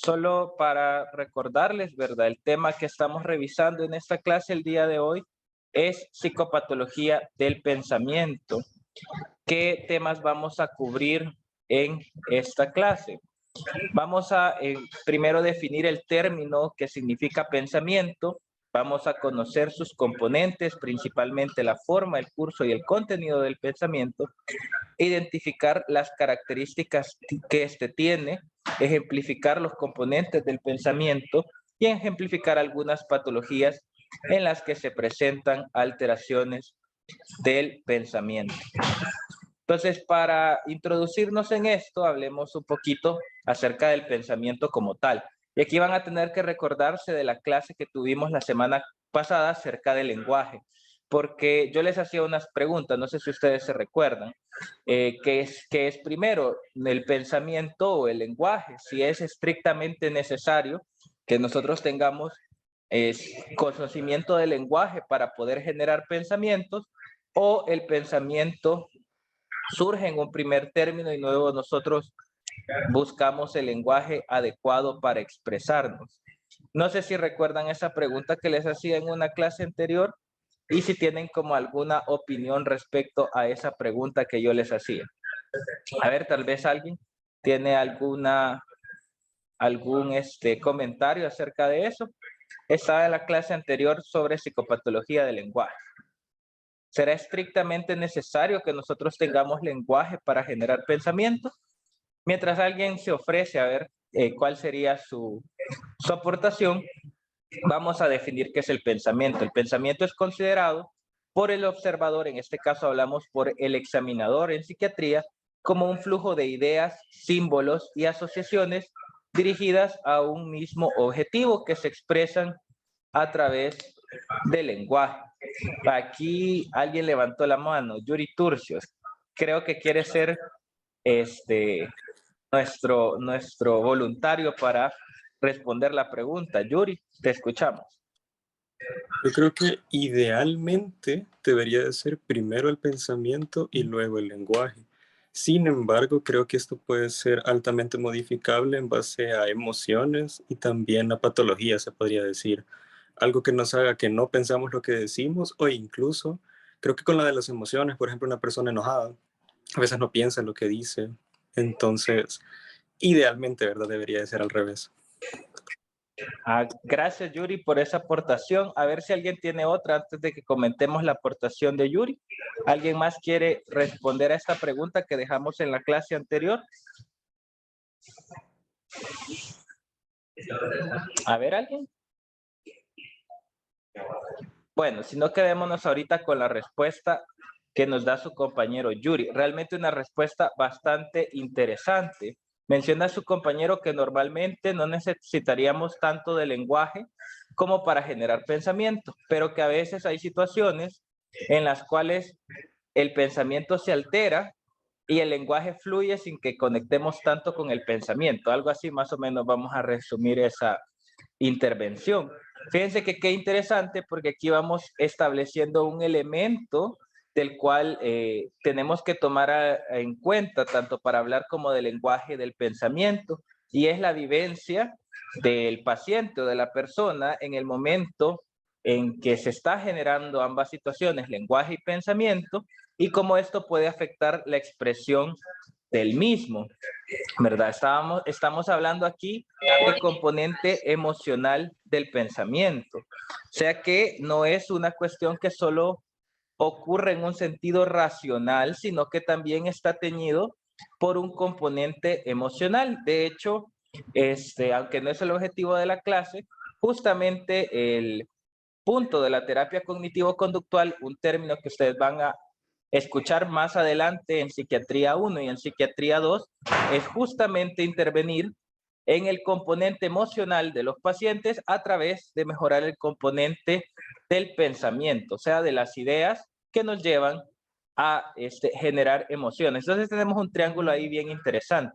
Solo para recordarles, ¿verdad? El tema que estamos revisando en esta clase el día de hoy es psicopatología del pensamiento. ¿Qué temas vamos a cubrir en esta clase? Vamos a primero definir el término que significa pensamiento. Vamos a conocer sus componentes, principalmente la forma, el curso y el contenido del pensamiento. Identificar las características que éste tiene, ejemplificar los componentes del pensamiento y ejemplificar algunas patologías en las que se presentan alteraciones del pensamiento. Entonces, para introducirnos en esto, hablemos un poquito acerca del pensamiento como tal. Y aquí van a tener que recordarse de la clase que tuvimos la semana pasada acerca del lenguaje, porque yo les hacía unas preguntas, no sé si ustedes se recuerdan, ¿qué es primero, el pensamiento o el lenguaje? Si es estrictamente necesario que nosotros tengamos conocimiento del lenguaje para poder generar pensamientos, o el pensamiento surge en un primer término y luego nosotros buscamos el lenguaje adecuado para expresarnos. No sé si recuerdan esa pregunta que les hacía en una clase anterior y si tienen como alguna opinión respecto a esa pregunta que yo les hacía. A ver, tal vez alguien tiene algún comentario acerca de eso. Estaba en la clase anterior sobre psicopatología del lenguaje. ¿Será estrictamente necesario que nosotros tengamos lenguaje para generar pensamiento? Mientras alguien se ofrece a ver cuál sería su aportación, vamos a definir qué es el pensamiento. El pensamiento es considerado por el observador, en este caso hablamos por el examinador en psiquiatría, como un flujo de ideas, símbolos y asociaciones dirigidas a un mismo objetivo que se expresan a través del lenguaje. Aquí alguien levantó la mano, Yuri Turcios. Creo que quiere ser nuestro voluntario para responder la pregunta. Yuri, te escuchamos. Yo creo que idealmente debería de ser primero el pensamiento y luego el lenguaje. Sin embargo, creo que esto puede ser altamente modificable en base a emociones y también a patología, se podría decir. Algo que nos haga que no pensamos lo que decimos o incluso, creo que con la de las emociones, por ejemplo, una persona enojada, a veces no piensa en lo que dice. Entonces, idealmente, ¿verdad? Debería de ser al revés. Gracias, Yuri, por esa aportación. A ver si alguien tiene otra antes de que comentemos la aportación de Yuri. ¿Alguien más quiere responder a esta pregunta que dejamos en la clase anterior? A ver, ¿alguien? Bueno, si no, quedémonos ahorita con la respuesta que nos da su compañero Yuri. Realmente una respuesta bastante interesante. Menciona a su compañero que normalmente no necesitaríamos tanto de lenguaje como para generar pensamiento, pero que a veces hay situaciones en las cuales el pensamiento se altera y el lenguaje fluye sin que conectemos tanto con el pensamiento. Algo así más o menos vamos a resumir esa intervención. Fíjense que qué interesante porque aquí vamos estableciendo un elemento del cual tenemos que tomar en cuenta tanto para hablar como del lenguaje del pensamiento, y es la vivencia del paciente o de la persona en el momento en que se está generando ambas situaciones, lenguaje y pensamiento, y cómo esto puede afectar la expresión del mismo, ¿verdad? Estamos hablando aquí de componente emocional del pensamiento. O sea que no es una cuestión que solo ocurre en un sentido racional, sino que también está teñido por un componente emocional. De hecho, aunque no es el objetivo de la clase, justamente el punto de la terapia cognitivo-conductual, un término que ustedes van a escuchar más adelante en psiquiatría 1 y en psiquiatría 2, es justamente intervenir en el componente emocional de los pacientes a través de mejorar el componente del pensamiento, o sea, de las ideas que nos llevan a generar emociones. Entonces tenemos un triángulo ahí bien interesante.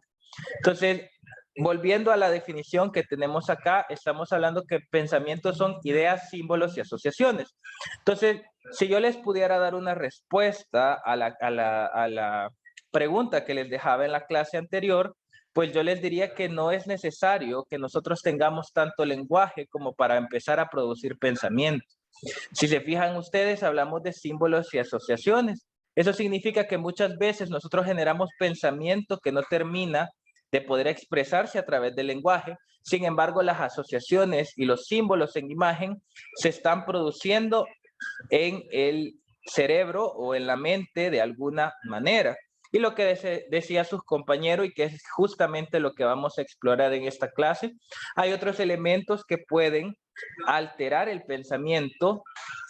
Entonces, volviendo a la definición que tenemos acá, estamos hablando que pensamientos son ideas, símbolos y asociaciones. Entonces, si yo les pudiera dar una respuesta a la pregunta que les dejaba en la clase anterior, pues yo les diría que no es necesario que nosotros tengamos tanto lenguaje como para empezar a producir pensamiento. Si se fijan ustedes, hablamos de símbolos y asociaciones. Eso significa que muchas veces nosotros generamos pensamiento que no termina de poder expresarse a través del lenguaje. Sin embargo, las asociaciones y los símbolos en imagen se están produciendo en el cerebro o en la mente de alguna manera. Y lo que decía sus compañeros, y que es justamente lo que vamos a explorar en esta clase, hay otros elementos que pueden alterar el pensamiento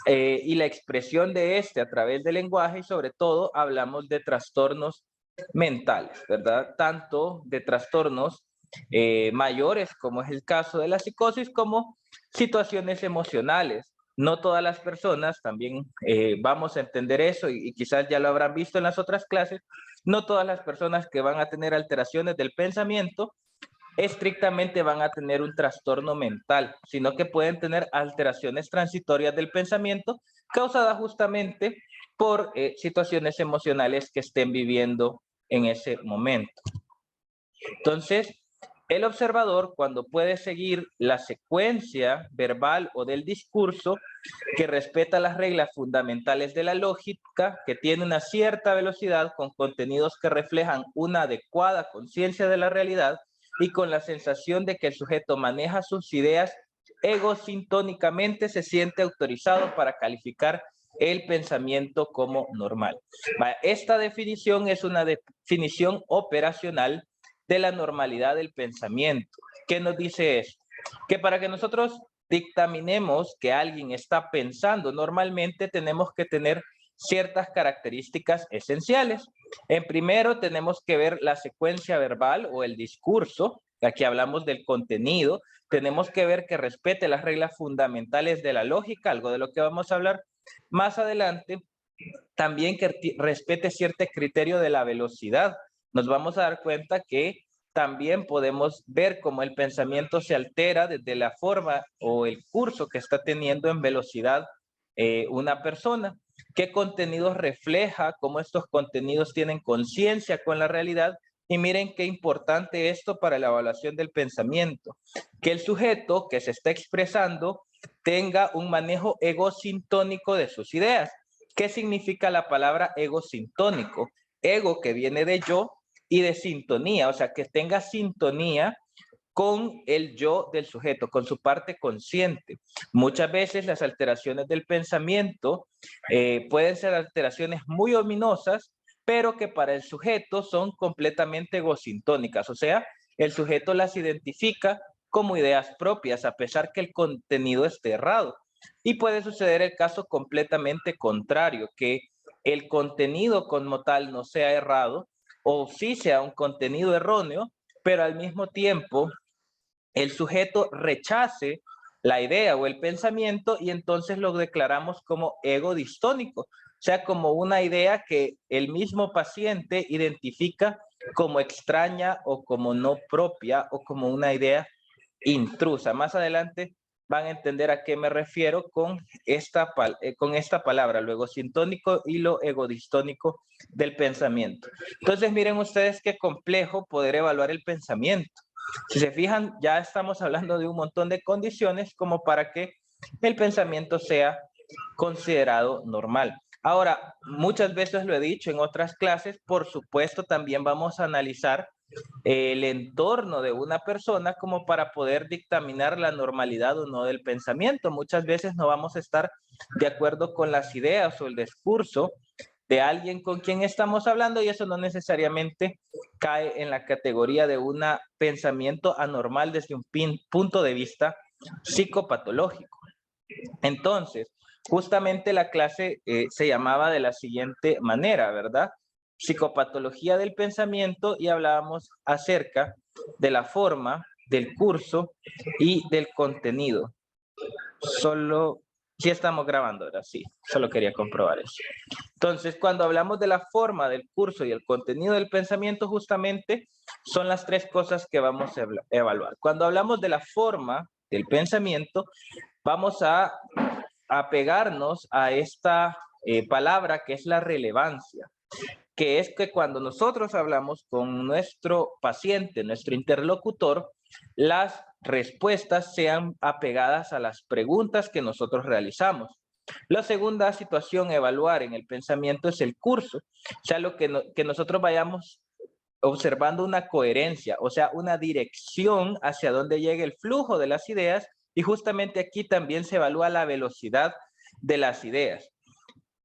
y la expresión de este a través del lenguaje, y sobre todo hablamos de trastornos mentales, ¿verdad? Tanto de trastornos mayores, como es el caso de la psicosis, como situaciones emocionales. No todas las personas, también vamos a entender eso y quizás ya lo habrán visto en las otras clases, no todas las personas que van a tener alteraciones del pensamiento estrictamente van a tener un trastorno mental, sino que pueden tener alteraciones transitorias del pensamiento causadas justamente por situaciones emocionales que estén viviendo en ese momento. Entonces, el observador, cuando puede seguir la secuencia verbal o del discurso, que respeta las reglas fundamentales de la lógica, que tiene una cierta velocidad con contenidos que reflejan una adecuada conciencia de la realidad y con la sensación de que el sujeto maneja sus ideas egosintónicamente, se siente autorizado para calificar el pensamiento como normal. Esta definición es una definición operacional de la normalidad del pensamiento. ¿Qué nos dice eso? Que para que nosotros dictaminemos que alguien está pensando normalmente, tenemos que tener ciertas características esenciales. En primero, tenemos que ver la secuencia verbal o el discurso. Aquí hablamos del contenido. Tenemos que ver que respete las reglas fundamentales de la lógica, algo de lo que vamos a hablar más adelante. También que respete cierto criterio de la velocidad. Nos vamos a dar cuenta que también podemos ver cómo el pensamiento se altera desde la forma o el curso que está teniendo en velocidad una persona. ¿Qué contenidos refleja? Cómo estos contenidos tienen conciencia con la realidad. Y miren qué importante esto para la evaluación del pensamiento. Que el sujeto que se está expresando tenga un manejo egosintónico de sus ideas. ¿Qué significa la palabra egosintónico? Ego, que viene de yo, y de sintonía, o sea, que tenga sintonía con el yo del sujeto, con su parte consciente. Muchas veces las alteraciones del pensamiento pueden ser alteraciones muy ominosas, pero que para el sujeto son completamente egosintónicas, o sea, el sujeto las identifica como ideas propias, a pesar que el contenido esté errado. Y puede suceder el caso completamente contrario, que el contenido como tal no sea errado, o sí sea un contenido erróneo, pero al mismo tiempo el sujeto rechace la idea o el pensamiento y entonces lo declaramos como ego distónico, o sea, como una idea que el mismo paciente identifica como extraña o como no propia o como una idea intrusa. Más adelante van a entender a qué me refiero con esta palabra, lo egosintónico y lo egodistónico del pensamiento. Entonces, miren ustedes qué complejo poder evaluar el pensamiento. Si se fijan, ya estamos hablando de un montón de condiciones como para que el pensamiento sea considerado normal. Ahora, muchas veces lo he dicho en otras clases, por supuesto también vamos a analizar el entorno de una persona como para poder dictaminar la normalidad o no del pensamiento. Muchas veces no vamos a estar de acuerdo con las ideas o el discurso de alguien con quien estamos hablando y eso no necesariamente cae en la categoría de un pensamiento anormal desde un punto de vista psicopatológico. Entonces, justamente la clase se llamaba de la siguiente manera, ¿verdad? Psicopatología del pensamiento, y hablábamos acerca de la forma, del curso y del contenido. Solo, sí estamos grabando ahora, sí, solo quería comprobar eso. Entonces, cuando hablamos de la forma, del curso y el contenido del pensamiento, justamente son las tres cosas que vamos a evaluar. Cuando hablamos de la forma del pensamiento, vamos a apegarnos a esta palabra que es la relevancia. que es que cuando nosotros hablamos con nuestro paciente, nuestro interlocutor, las respuestas sean apegadas a las preguntas que nosotros realizamos. La segunda situación a evaluar en el pensamiento es el curso, o sea, que nosotros vayamos observando una coherencia, o sea, una dirección hacia donde llegue el flujo de las ideas, y justamente aquí también se evalúa la velocidad de las ideas.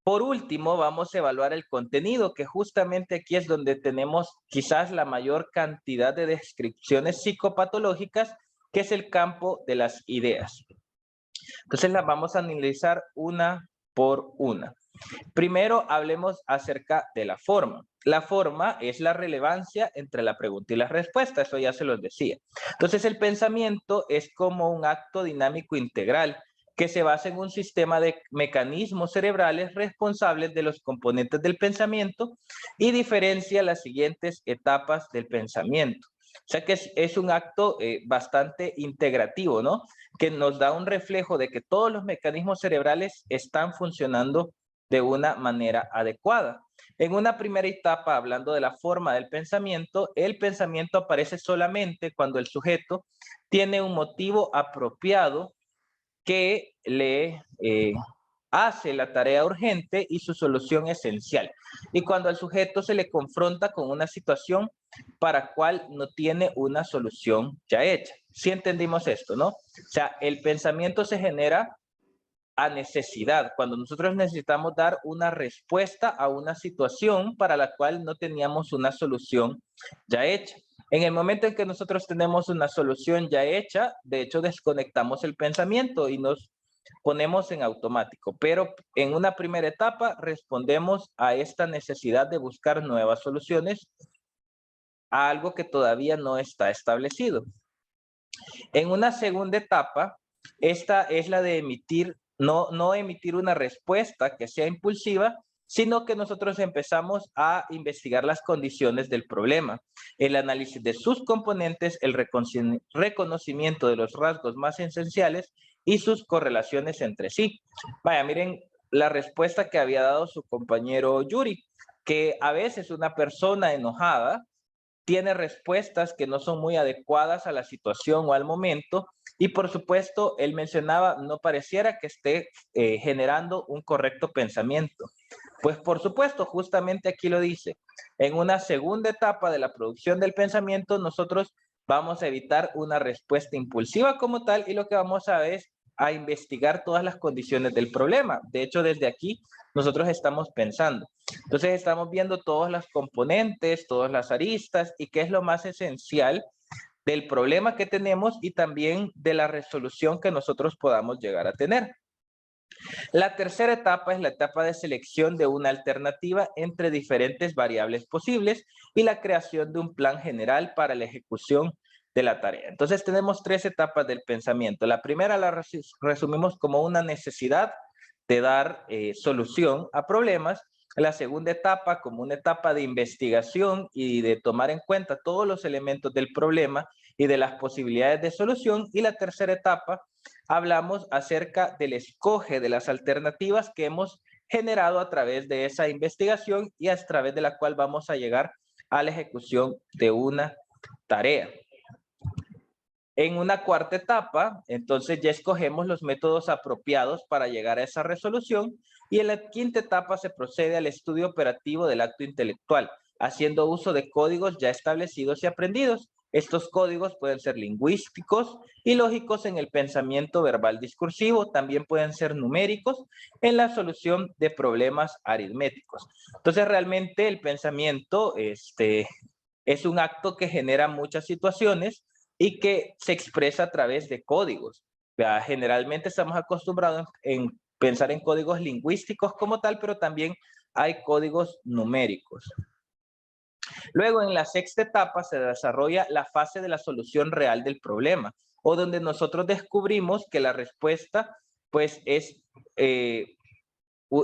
Por último, vamos a evaluar el contenido, que justamente aquí es donde tenemos quizás la mayor cantidad de descripciones psicopatológicas, que es el campo de las ideas. Entonces las vamos a analizar una por una. Primero hablemos acerca de la forma. La forma es la relevancia entre la pregunta y la respuesta, eso ya se los decía. Entonces el pensamiento es como un acto dinámico integral que se basa en un sistema de mecanismos cerebrales responsables de los componentes del pensamiento y diferencia las siguientes etapas del pensamiento. O sea que es un acto bastante integrativo, ¿no? Que nos da un reflejo de que todos los mecanismos cerebrales están funcionando de una manera adecuada. En una primera etapa, hablando de la forma del pensamiento, el pensamiento aparece solamente cuando el sujeto tiene un motivo apropiado que le hace la tarea urgente y su solución esencial. Y cuando al sujeto se le confronta con una situación para cual no tiene una solución ya hecha. ¿Sí entendimos esto, no? O sea, el pensamiento se genera a necesidad, cuando nosotros necesitamos dar una respuesta a una situación para la cual no teníamos una solución ya hecha. En el momento en que nosotros tenemos una solución ya hecha, de hecho desconectamos el pensamiento y nos ponemos en automático, pero en una primera etapa respondemos a esta necesidad de buscar nuevas soluciones a algo que todavía no está establecido. En una segunda etapa, esta es la de emitir, no emitir una respuesta que sea impulsiva, sino que nosotros empezamos a investigar las condiciones del problema, el análisis de sus componentes, el reconocimiento de los rasgos más esenciales y sus correlaciones entre sí. Vaya, miren la respuesta que había dado su compañero Yuri, que a veces una persona enojada tiene respuestas que no son muy adecuadas a la situación o al momento, y por supuesto, él mencionaba, no pareciera que esté generando un correcto pensamiento. Pues por supuesto, justamente aquí lo dice, en una segunda etapa de la producción del pensamiento, nosotros vamos a evitar una respuesta impulsiva como tal, y lo que vamos a ver es a investigar todas las condiciones del problema. De hecho, desde aquí nosotros estamos pensando. Entonces estamos viendo todos los componentes, todas las aristas y qué es lo más esencial del problema que tenemos y también de la resolución que nosotros podamos llegar a tener. La tercera etapa es la etapa de selección de una alternativa entre diferentes variables posibles y la creación de un plan general para la ejecución de la tarea. Entonces tenemos tres etapas del pensamiento. La primera la resumimos como una necesidad de dar solución a problemas. La segunda etapa como una etapa de investigación y de tomar en cuenta todos los elementos del problema y de las posibilidades de solución. Y la tercera etapa hablamos acerca del escoge de las alternativas que hemos generado a través de esa investigación y a través de la cual vamos a llegar a la ejecución de una tarea. En una cuarta etapa, entonces ya escogemos los métodos apropiados para llegar a esa resolución, y en la quinta etapa se procede al estudio operativo del acto intelectual, haciendo uso de códigos ya establecidos y aprendidos. Estos códigos pueden ser lingüísticos y lógicos en el pensamiento verbal discursivo, también pueden ser numéricos en la solución de problemas aritméticos. Entonces realmente el pensamiento es un acto que genera muchas situaciones y que se expresa a través de códigos. Generalmente estamos acostumbrados en pensar en códigos lingüísticos como tal, pero también hay códigos numéricos. Luego, en la sexta etapa se desarrolla la fase de la solución real del problema, o donde nosotros descubrimos que la respuesta pues es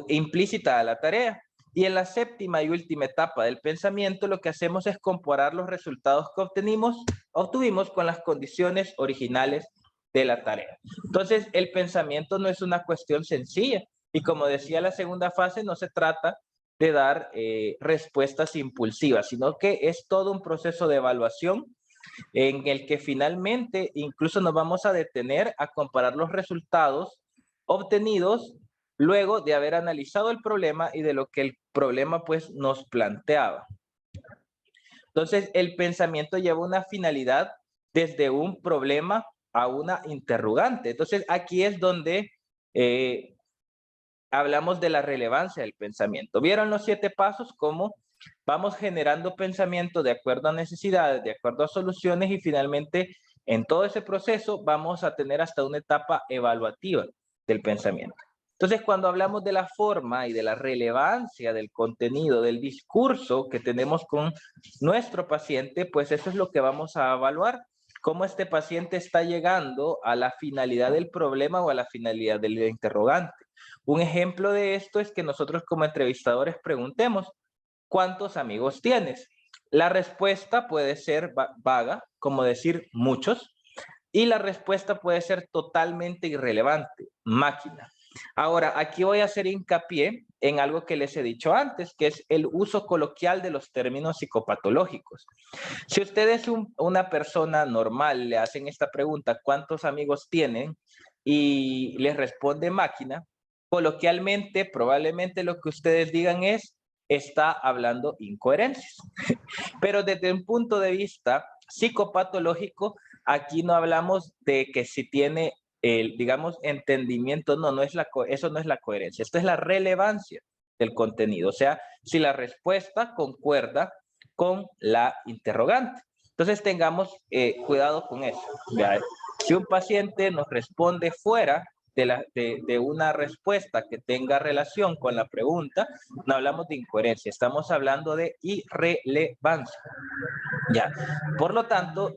implícita a la tarea. Y en la séptima y última etapa del pensamiento, lo que hacemos es comparar los resultados que obtuvimos con las condiciones originales de la tarea. Entonces, el pensamiento no es una cuestión sencilla. Y como decía la segunda fase, no se trata de dar respuestas impulsivas, sino que es todo un proceso de evaluación en el que finalmente incluso nos vamos a detener a comparar los resultados obtenidos luego de haber analizado el problema y de lo que el problema pues nos planteaba. Entonces, el pensamiento lleva una finalidad desde un problema a una interrogante. Entonces, aquí es donde hablamos de la relevancia del pensamiento. ¿Vieron los 7 pasos? Cómo vamos generando pensamiento de acuerdo a necesidades, de acuerdo a soluciones y finalmente en todo ese proceso vamos a tener hasta una etapa evaluativa del pensamiento. Entonces, cuando hablamos de la forma y de la relevancia del contenido, del discurso que tenemos con nuestro paciente, pues eso es lo que vamos a evaluar. Cómo este paciente está llegando a la finalidad del problema o a la finalidad del interrogante. Un ejemplo de esto es que nosotros como entrevistadores preguntemos, ¿cuántos amigos tienes? La respuesta puede ser vaga, como decir muchos, y la respuesta puede ser totalmente irrelevante, máquina. Ahora, aquí voy a hacer hincapié en algo que les he dicho antes, que es el uso coloquial de los términos psicopatológicos. Si usted es una persona normal, le hacen esta pregunta, ¿cuántos amigos tienen? Y les responde máquina, coloquialmente, probablemente lo que ustedes digan es, está hablando incoherencias. Pero desde un punto de vista psicopatológico, aquí no hablamos de que si tiene el, digamos, entendimiento, no, eso no es la coherencia, esto es la relevancia del contenido, o sea, si la respuesta concuerda con la interrogante. Entonces tengamos cuidado con eso. ¿Ya? Si un paciente nos responde fuera de una respuesta que tenga relación con la pregunta, no hablamos de incoherencia, estamos hablando de irrelevancia. Ya. Por lo tanto,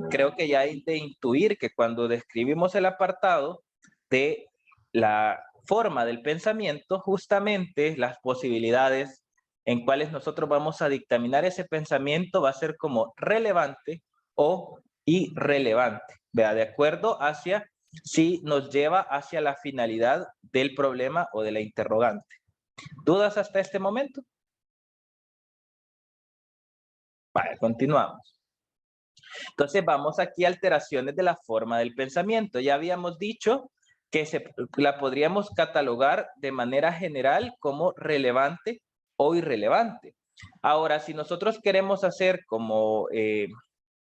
creo que ya hay de intuir que cuando describimos el apartado de la forma del pensamiento, justamente las posibilidades en cuales nosotros vamos a dictaminar ese pensamiento va a ser como relevante o irrelevante, ¿vea? De acuerdo hacia si nos lleva hacia la finalidad del problema o de la interrogante. ¿Dudas hasta este momento? Vale, continuamos. Entonces vamos aquí a alteraciones de la forma del pensamiento. Ya habíamos dicho que la podríamos catalogar de manera general como relevante o irrelevante. Ahora, si nosotros queremos hacer como,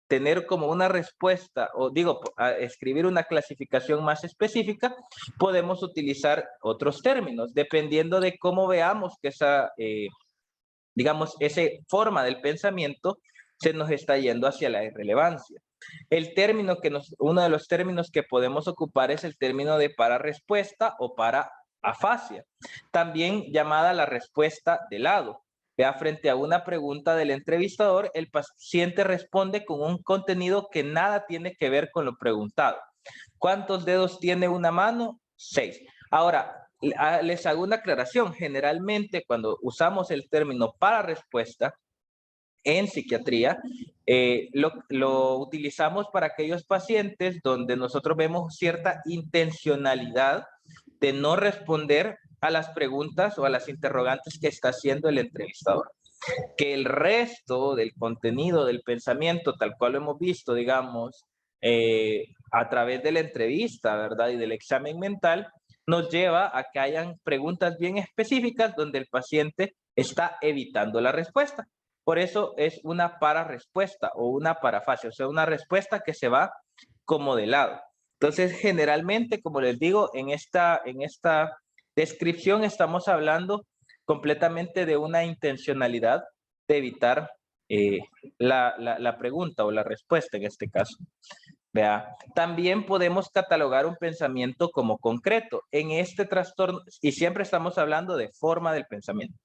tener como una respuesta, o digo, escribir una clasificación más específica, podemos utilizar otros términos, dependiendo de cómo veamos que esa, digamos, esa forma del pensamiento se nos está yendo hacia la irrelevancia. El término uno de los términos que podemos ocupar es el término de para-respuesta o para-afasia, también llamada la respuesta de lado. Vea, frente a una pregunta del entrevistador, el paciente responde con un contenido que nada tiene que ver con lo preguntado. ¿Cuántos dedos tiene una mano? 6. Ahora, les hago una aclaración. Generalmente, cuando usamos el término para respuesta en psiquiatría, lo utilizamos para aquellos pacientes donde nosotros vemos cierta intencionalidad de no responder a las preguntas o a las interrogantes que está haciendo el entrevistador. Que el resto del contenido del pensamiento, tal cual lo hemos visto, digamos, a través de la entrevista, ¿verdad? Y del examen mental, nos lleva a que hayan preguntas bien específicas donde el paciente está evitando la respuesta. Por eso es una para-respuesta o una parafasia, o sea, una respuesta que se va como de lado. Entonces, generalmente, como les digo, en esta descripción estamos hablando completamente de una intencionalidad de evitar la pregunta o la respuesta en este caso. Vea, también podemos catalogar un pensamiento como concreto. En este trastorno, y siempre estamos hablando de forma del pensamiento.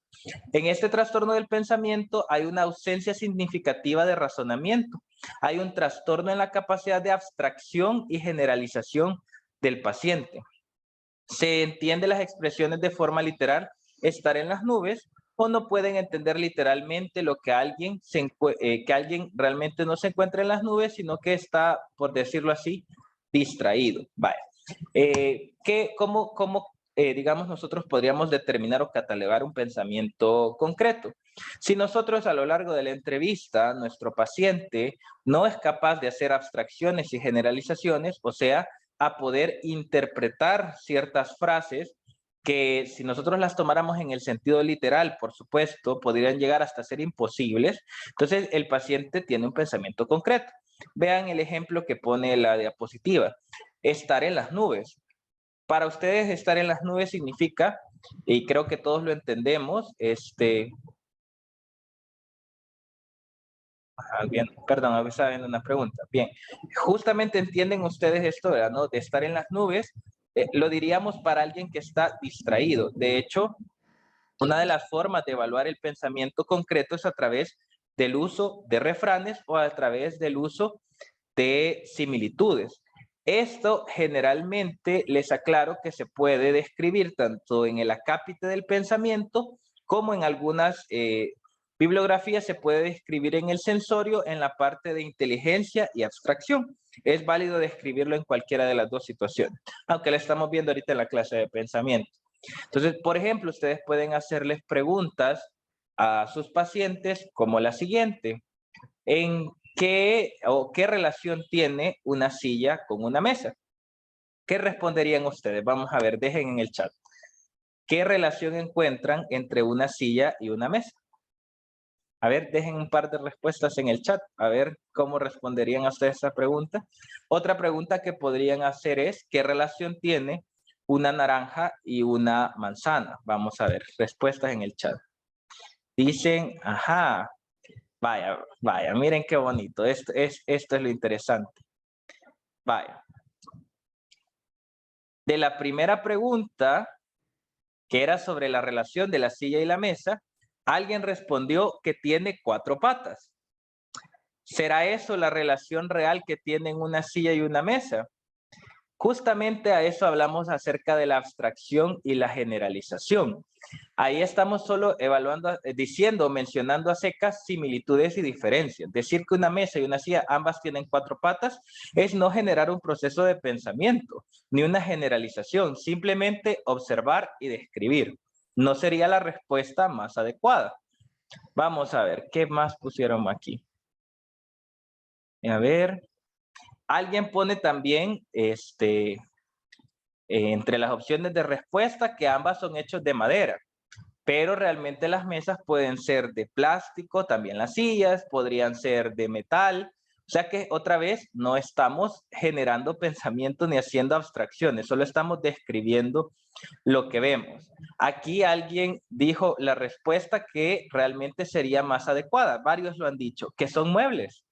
En este trastorno del pensamiento hay una ausencia significativa de razonamiento. Hay un trastorno en la capacidad de abstracción y generalización del paciente. Se entiende las expresiones de forma literal, estar en las nubes, o no pueden entender literalmente lo que alguien realmente no se encuentra en las nubes, sino que está, por decirlo así, distraído. Vale. ¿Cómo digamos, nosotros podríamos determinar o catalogar un pensamiento concreto. Si nosotros a lo largo de la entrevista, nuestro paciente no es capaz de hacer abstracciones y generalizaciones, o sea, a poder interpretar ciertas frases que si nosotros las tomáramos en el sentido literal, por supuesto, podrían llegar hasta ser imposibles. Entonces, el paciente tiene un pensamiento concreto. Vean el ejemplo que pone la diapositiva. Estar en las nubes. Para ustedes estar en las nubes significa, y creo que todos lo entendemos, bien, perdón, a veces estaba viendo una pregunta. Bien, justamente entienden ustedes esto, ¿verdad? ¿No? De estar en las nubes, lo diríamos para alguien que está distraído. De hecho, una de las formas de evaluar el pensamiento concreto es a través del uso de refranes o a través del uso de similitudes. Esto generalmente les aclaro que se puede describir tanto en el acápite del pensamiento como en algunas bibliografías se puede describir en el sensorio en la parte de inteligencia y abstracción. Es válido describirlo en cualquiera de las dos situaciones, aunque la estamos viendo ahorita en la clase de pensamiento. Entonces, por ejemplo, ustedes pueden hacerles preguntas a sus pacientes como la siguiente. ¿En qué o qué relación tiene una silla con una mesa? ¿Qué responderían ustedes? Vamos a ver, dejen en el chat. ¿Qué relación encuentran entre una silla y una mesa? A ver, dejen un par de respuestas en el chat. A ver cómo responderían a ustedes esa pregunta. Otra pregunta que podrían hacer es, ¿qué relación tiene una naranja y una manzana? Vamos a ver, respuestas en el chat. Dicen, ajá, vaya, vaya, miren qué bonito. Esto es lo interesante. Vaya. De la primera pregunta, que era sobre la relación de la silla y la mesa, alguien respondió que tiene 4 patas. ¿Será eso la relación real que tienen una silla y una mesa? Justamente a eso hablamos acerca de la abstracción y la generalización. Ahí estamos solo evaluando, diciendo, mencionando a secas similitudes y diferencias. Decir que una mesa y una silla ambas tienen 4 patas es no generar un proceso de pensamiento, ni una generalización, simplemente observar y describir. No sería la respuesta más adecuada. Vamos a ver, ¿qué más pusieron aquí? A ver, alguien pone también, entre las opciones de respuesta que ambas son hechos de madera. Pero realmente las mesas pueden ser de plástico, también las sillas, podrían ser de metal. O sea que otra vez no estamos generando pensamiento ni haciendo abstracciones, solo estamos describiendo lo que vemos. Aquí alguien dijo la respuesta que realmente sería más adecuada. Varios lo han dicho, que son muebles.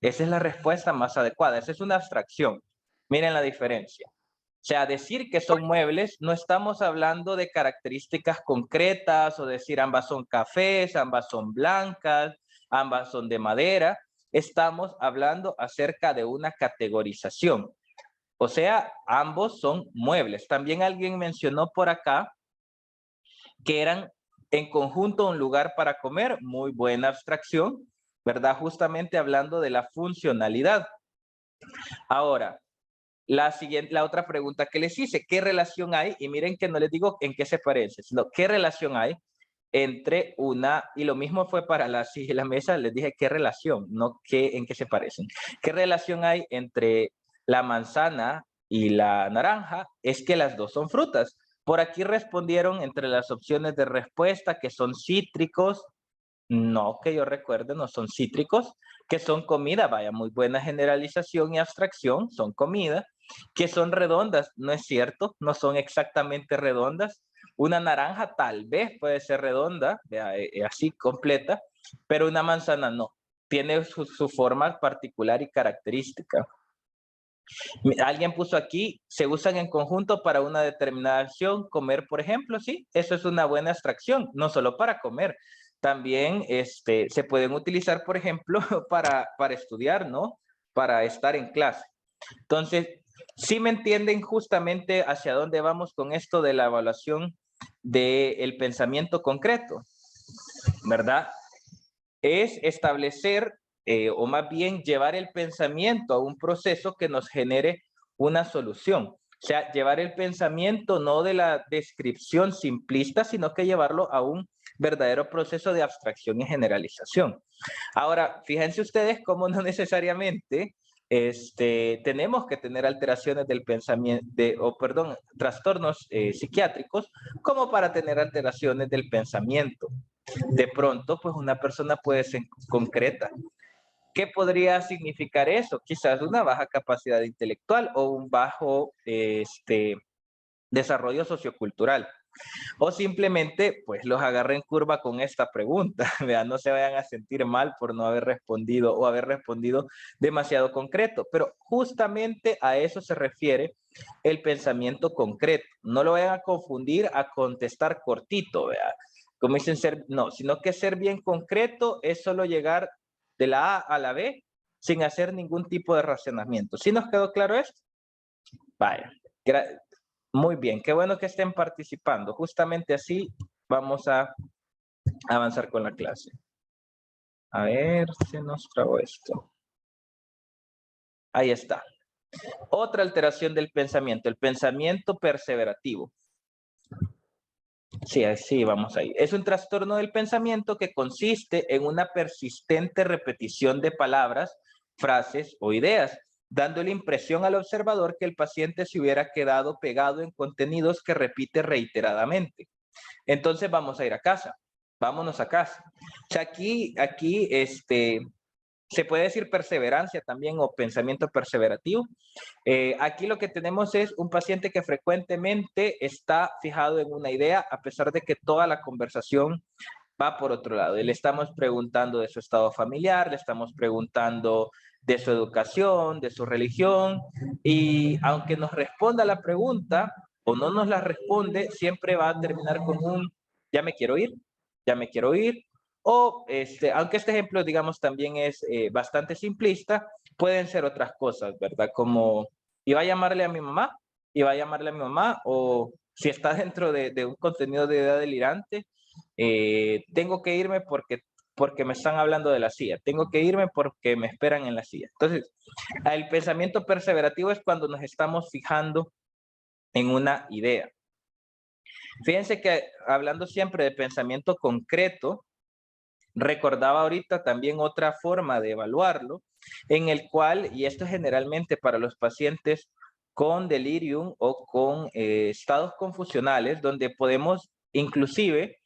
Esa es la respuesta más adecuada. Esa es una abstracción. Miren la diferencia. O sea, decir que son muebles, no estamos hablando de características concretas o decir ambas son cafés, ambas son blancas, ambas son de madera. Estamos hablando acerca de una categorización. O sea, ambos son muebles. También alguien mencionó por acá que eran en conjunto un lugar para comer. Muy buena abstracción, ¿verdad? Justamente hablando de la funcionalidad. Ahora, la otra pregunta que les hice, ¿qué relación hay? Y miren que no les digo en qué se parece, sino qué relación hay entre una, y lo mismo fue para la silla y la mesa, les dije qué relación, no en qué se parecen. ¿Qué relación hay entre la manzana y la naranja? Es que las dos son frutas. Por aquí respondieron entre las opciones de respuesta que son cítricos, no, que yo recuerde, no son cítricos, que son comida, vaya, muy buena generalización y abstracción, son comida, que son redondas, no es cierto, no son exactamente redondas. Una naranja tal vez puede ser redonda, así completa, pero una manzana no, tiene su forma particular y característica. Alguien puso aquí, se usan en conjunto para una determinada acción, comer, por ejemplo, sí, eso es una buena abstracción, no solo para comer, también se pueden utilizar, por ejemplo, para estudiar, ¿no? Para estar en clase. Entonces, sí me entienden justamente hacia dónde vamos con esto de la evaluación del pensamiento concreto, ¿verdad? Es establecer o más bien llevar el pensamiento a un proceso que nos genere una solución. O sea, llevar el pensamiento no de la descripción simplista, sino que llevarlo a un verdadero proceso de abstracción y generalización. Ahora, fíjense ustedes cómo no necesariamente tenemos que tener alteraciones del pensamiento, trastornos psiquiátricos, como para tener alteraciones del pensamiento. De pronto, pues una persona puede ser concreta. ¿Qué podría significar eso? Quizás una baja capacidad intelectual o un bajo desarrollo sociocultural. O simplemente, pues los agarré en curva con esta pregunta. Vean, no se vayan a sentir mal por no haber respondido o haber respondido demasiado concreto. Pero justamente a eso se refiere el pensamiento concreto. No lo vayan a confundir a contestar cortito, vea. Como dicen ser, no, sino que ser bien concreto es solo llegar de la A a la B sin hacer ningún tipo de racionamiento. ¿Sí nos quedó claro esto? Vaya. Muy bien, qué bueno que estén participando. Justamente así vamos a avanzar con la clase. A ver, se nos trabó esto. Ahí está. Otra alteración del pensamiento, el pensamiento perseverativo. Sí, así vamos ahí. Es un trastorno del pensamiento que consiste en una persistente repetición de palabras, frases o ideas, dando la impresión al observador que el paciente se hubiera quedado pegado en contenidos que repite reiteradamente. Entonces vamos a ir a casa. Vámonos a casa. O sea, aquí se puede decir perseverancia también o pensamiento perseverativo. Aquí lo que tenemos es un paciente que frecuentemente está fijado en una idea a pesar de que toda la conversación va por otro lado. Y le estamos preguntando de su estado familiar, le estamos preguntando de su educación, de su religión, y aunque nos responda la pregunta o no nos la responde, siempre va a terminar con un ya me quiero ir, ya me quiero ir, o aunque este ejemplo, digamos, también es bastante simplista, pueden ser otras cosas, ¿verdad? Como iba a llamarle a mi mamá, iba a llamarle a mi mamá, o si está dentro de un contenido de edad delirante, tengo que irme porque me están hablando de la silla, tengo que irme porque me esperan en la silla. Entonces, el pensamiento perseverativo es cuando nos estamos fijando en una idea. Fíjense que hablando siempre de pensamiento concreto, recordaba ahorita también otra forma de evaluarlo, en el cual, y esto generalmente para los pacientes con delirium o con estados confusionales, donde podemos inclusive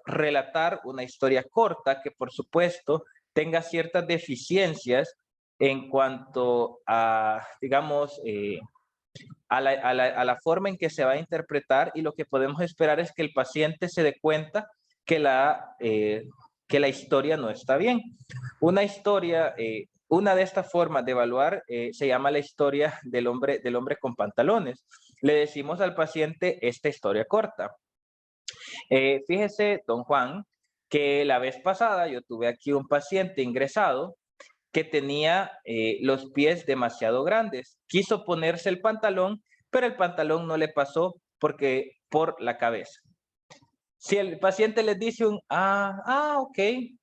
relatar una historia corta que por supuesto tenga ciertas deficiencias en cuanto a, digamos, a la forma en que se va a interpretar, y lo que podemos esperar es que el paciente se dé cuenta que la historia no está bien. Una historia, una de estas formas de evaluar se llama la historia del hombre con pantalones. Le decimos al paciente esta historia corta. Fíjese, don Juan, que la vez pasada yo tuve aquí un paciente ingresado que tenía los pies demasiado grandes. Quiso ponerse el pantalón, pero el pantalón no le pasó por la cabeza. Si el paciente les dice ok,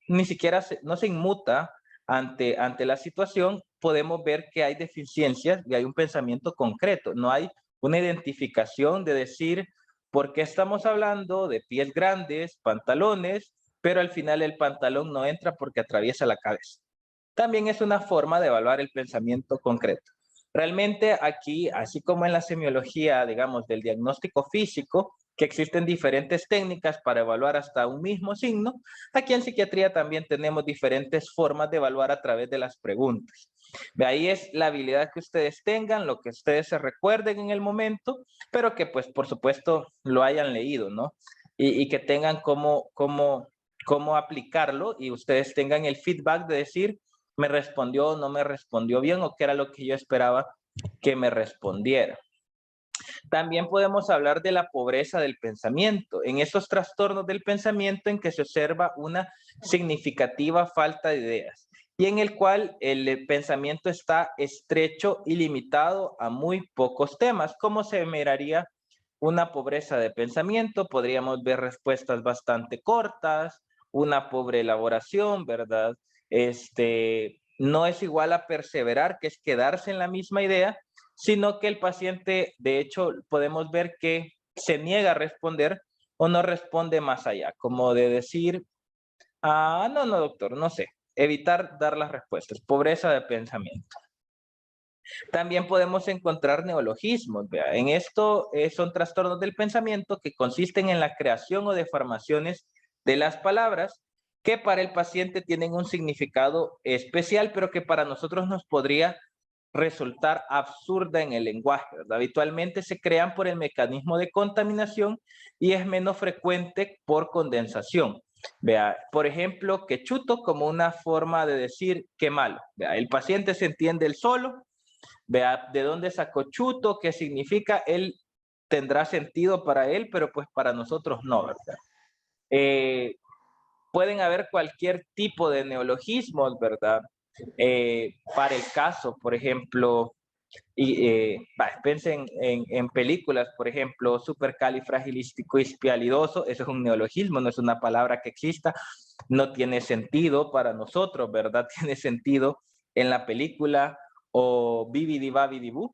ni siquiera no se inmuta ante la situación, podemos ver que hay deficiencias y hay un pensamiento concreto. No hay una identificación de decir por qué estamos hablando de pies grandes, pantalones, pero al final el pantalón no entra porque atraviesa la cabeza. También es una forma de evaluar el pensamiento concreto. Realmente aquí, así como en la semiología, digamos, del diagnóstico físico, que existen diferentes técnicas para evaluar hasta un mismo signo, aquí en psiquiatría también tenemos diferentes formas de evaluar a través de las preguntas. De ahí es la habilidad que ustedes tengan, lo que ustedes se recuerden en el momento, pero que pues por supuesto lo hayan leído, ¿no? Y que tengan cómo aplicarlo, y ustedes tengan el feedback de decir, me respondió o no me respondió bien, o qué era lo que yo esperaba que me respondiera. También podemos hablar de la pobreza del pensamiento, en esos trastornos del pensamiento en que se observa una significativa falta de ideas y en el cual el pensamiento está estrecho y limitado a muy pocos temas. ¿Cómo se miraría una pobreza de pensamiento? Podríamos ver respuestas bastante cortas, una pobre elaboración, ¿verdad? no es igual a perseverar, que es quedarse en la misma idea, sino que el paciente, de hecho, podemos ver que se niega a responder o no responde más allá, como de decir, no, no, doctor, no sé, evitar dar las respuestas, pobreza de pensamiento. También podemos encontrar neologismos. ¿Vea? En esto son trastornos del pensamiento que consisten en la creación o deformaciones de las palabras que para el paciente tienen un significado especial, pero que para nosotros nos podría resultar absurda en el lenguaje, ¿verdad? Habitualmente se crean por el mecanismo de contaminación y es menos frecuente por condensación. Vea, por ejemplo, que chuto como una forma de decir qué malo. Vea, el paciente se entiende el solo. Vea, ¿de dónde sacó chuto? ¿Qué significa? Él tendrá sentido para él, pero pues para nosotros no, ¿verdad? Pueden haber cualquier tipo de neologismos, ¿verdad? Para el caso, por ejemplo, piensen en películas, por ejemplo, supercalifragilístico-espialidoso, eso es un neologismo, no es una palabra que exista, no tiene sentido para nosotros, ¿verdad? Tiene sentido en la película, o bibidi-babidi-bú,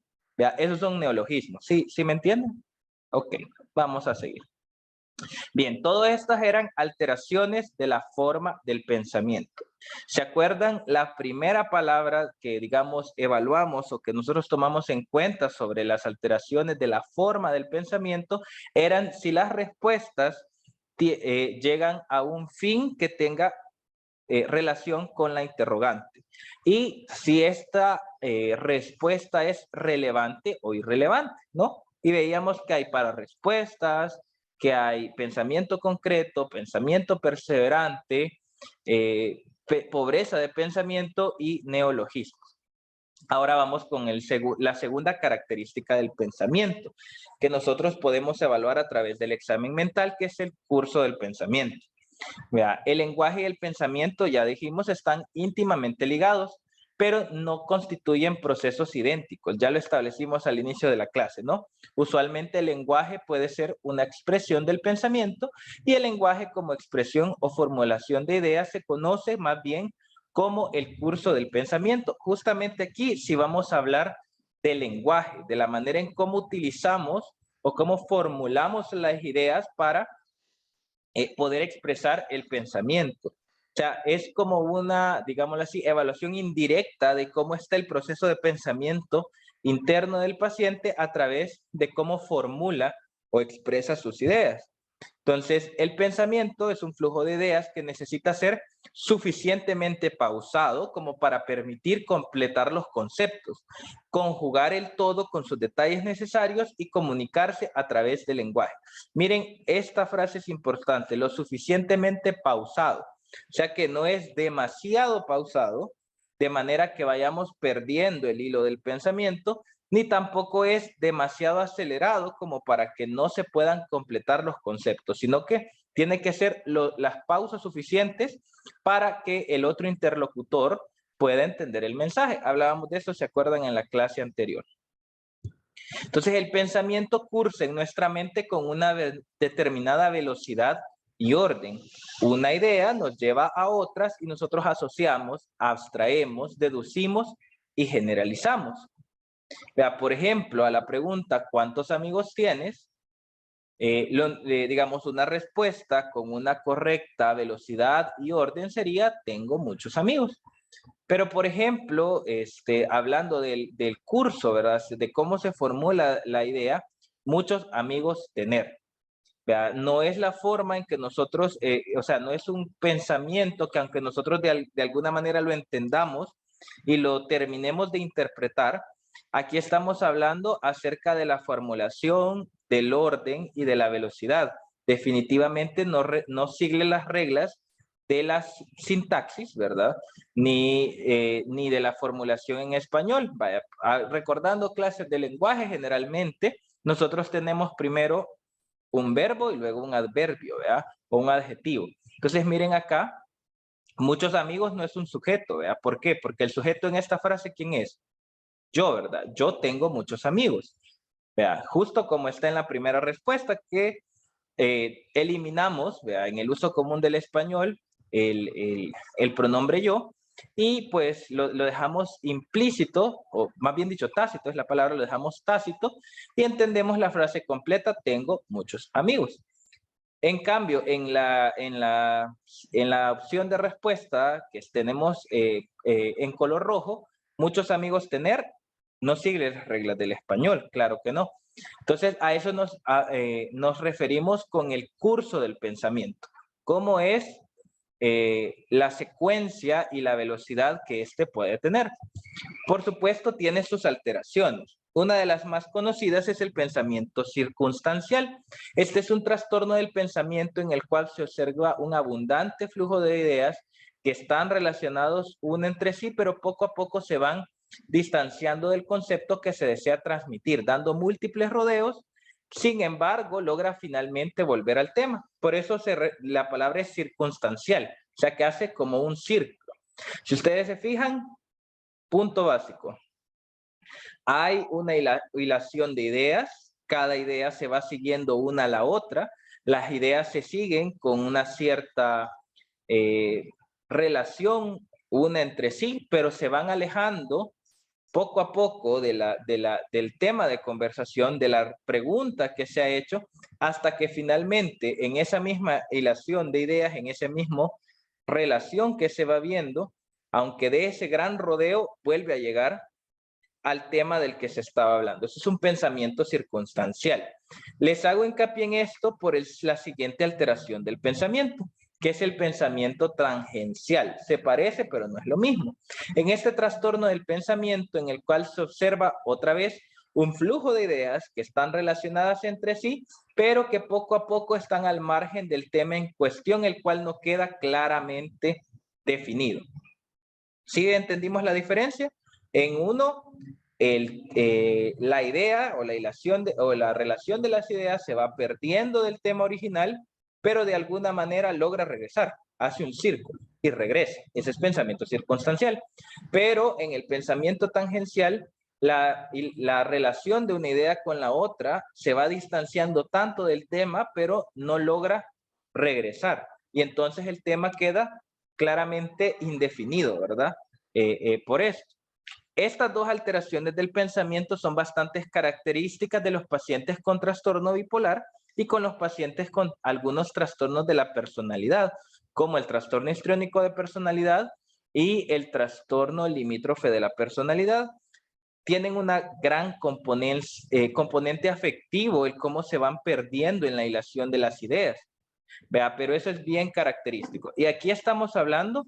esos son neologismos, ¿sí? ¿Sí me entienden? Ok, vamos a seguir. Bien, todas estas eran alteraciones de la forma del pensamiento. ¿Se acuerdan? La primera palabra que, digamos, evaluamos o que nosotros tomamos en cuenta sobre las alteraciones de la forma del pensamiento eran si las respuestas llegan a un fin que tenga relación con la interrogante. Y si esta respuesta es relevante o irrelevante, ¿no? Y veíamos que hay para respuestas, que hay pensamiento concreto, pensamiento perseverante, pobreza de pensamiento y neologismo. Ahora vamos con la segunda característica del pensamiento, que nosotros podemos evaluar a través del examen mental, que es el curso del pensamiento. Vea, el lenguaje y el pensamiento, ya dijimos, están íntimamente ligados, pero no constituyen procesos idénticos. Ya lo establecimos al inicio de la clase, ¿no? Usualmente el lenguaje puede ser una expresión del pensamiento y el lenguaje como expresión o formulación de ideas se conoce más bien como el curso del pensamiento. Justamente aquí, si vamos a hablar del lenguaje, de la manera en cómo utilizamos o cómo formulamos las ideas para poder expresar el pensamiento. O sea, es como una, digámoslo así, evaluación indirecta de cómo está el proceso de pensamiento interno del paciente a través de cómo formula o expresa sus ideas. Entonces, el pensamiento es un flujo de ideas que necesita ser suficientemente pausado como para permitir completar los conceptos, conjugar el todo con sus detalles necesarios y comunicarse a través del lenguaje. Miren, esta frase es importante, lo suficientemente pausado. O sea que no es demasiado pausado, de manera que vayamos perdiendo el hilo del pensamiento, ni tampoco es demasiado acelerado como para que no se puedan completar los conceptos, sino que tiene que ser las pausas suficientes para que el otro interlocutor pueda entender el mensaje. Hablábamos de eso, ¿se acuerdan? En la clase anterior. Entonces, el pensamiento cursa en nuestra mente con una determinada velocidad y orden. Una idea nos lleva a otras y nosotros asociamos, abstraemos, deducimos y generalizamos. Vea, por ejemplo, a la pregunta ¿cuántos amigos tienes? Digamos, una respuesta con una correcta velocidad y orden sería tengo muchos amigos. Pero, por ejemplo, hablando del curso, ¿verdad? De cómo se formula la idea, muchos amigos tener. ¿Verdad? No es la forma en que nosotros, o sea, no es un pensamiento que aunque nosotros de alguna manera lo entendamos y lo terminemos de interpretar, aquí estamos hablando acerca de la formulación, del orden y de la velocidad. Definitivamente no sigue las reglas de la sintaxis, ¿verdad? Ni de la formulación en español. Vaya, recordando clases de lenguaje, generalmente nosotros tenemos primero un verbo y luego un adverbio, ¿verdad? O un adjetivo. Entonces, miren acá, muchos amigos no es un sujeto, ¿verdad? ¿Por qué? Porque el sujeto en esta frase, ¿quién es? Yo, ¿verdad? Yo tengo muchos amigos. Vea, justo como está en la primera respuesta que eliminamos, vea, en el uso común del español, el pronombre yo, y pues lo dejamos implícito, o más bien dicho tácito es la palabra, lo dejamos tácito y entendemos la frase completa, tengo muchos amigos. En cambio, en la opción de respuesta que tenemos en color rojo, muchos amigos tener no sigue las reglas del español, claro que no. Entonces, a eso nos referimos con el curso del pensamiento. ¿Cómo es la secuencia y la velocidad que éste puede tener? Por supuesto, tiene sus alteraciones. Una de las más conocidas es el pensamiento circunstancial. Este es un trastorno del pensamiento en el cual se observa un abundante flujo de ideas que están relacionados uno entre sí, pero poco a poco se van distanciando del concepto que se desea transmitir, dando múltiples rodeos. Sin embargo, logra finalmente volver al tema. Por eso la palabra es circunstancial, o sea que hace como un círculo. Si ustedes se fijan, punto básico. Hay una hilación de ideas, cada idea se va siguiendo una a la otra, las ideas se siguen con una cierta relación una entre sí, pero se van alejando poco a poco del tema de conversación, de la pregunta que se ha hecho, hasta que finalmente en esa misma hilación de ideas, en ese mismo relación que se va viendo, aunque de ese gran rodeo vuelve a llegar al tema del que se estaba hablando. Eso es un pensamiento circunstancial. Les hago hincapié en esto por la siguiente alteración del pensamiento, que es el pensamiento tangencial. Se parece, pero no es lo mismo. En este trastorno del pensamiento, en el cual se observa otra vez un flujo de ideas que están relacionadas entre sí, pero que poco a poco están al margen del tema en cuestión, el cual no queda claramente definido. ¿Sí entendimos la diferencia? En uno, la idea o la hilación o la relación de las ideas se va perdiendo del tema original, pero de alguna manera logra regresar, hace un círculo y regresa. Ese es pensamiento circunstancial. Pero en el pensamiento tangencial, la relación de una idea con la otra se va distanciando tanto del tema, pero no logra regresar. Y entonces el tema queda claramente indefinido, ¿verdad? Por esto. Estas dos alteraciones del pensamiento son bastante características de los pacientes con trastorno bipolar y con los pacientes con algunos trastornos de la personalidad, como el trastorno histriónico de personalidad y el trastorno limítrofe de la personalidad. Tienen una gran componente afectivo, el cómo se van perdiendo en la hilación de las ideas. Vea, pero eso es bien característico. Y aquí estamos hablando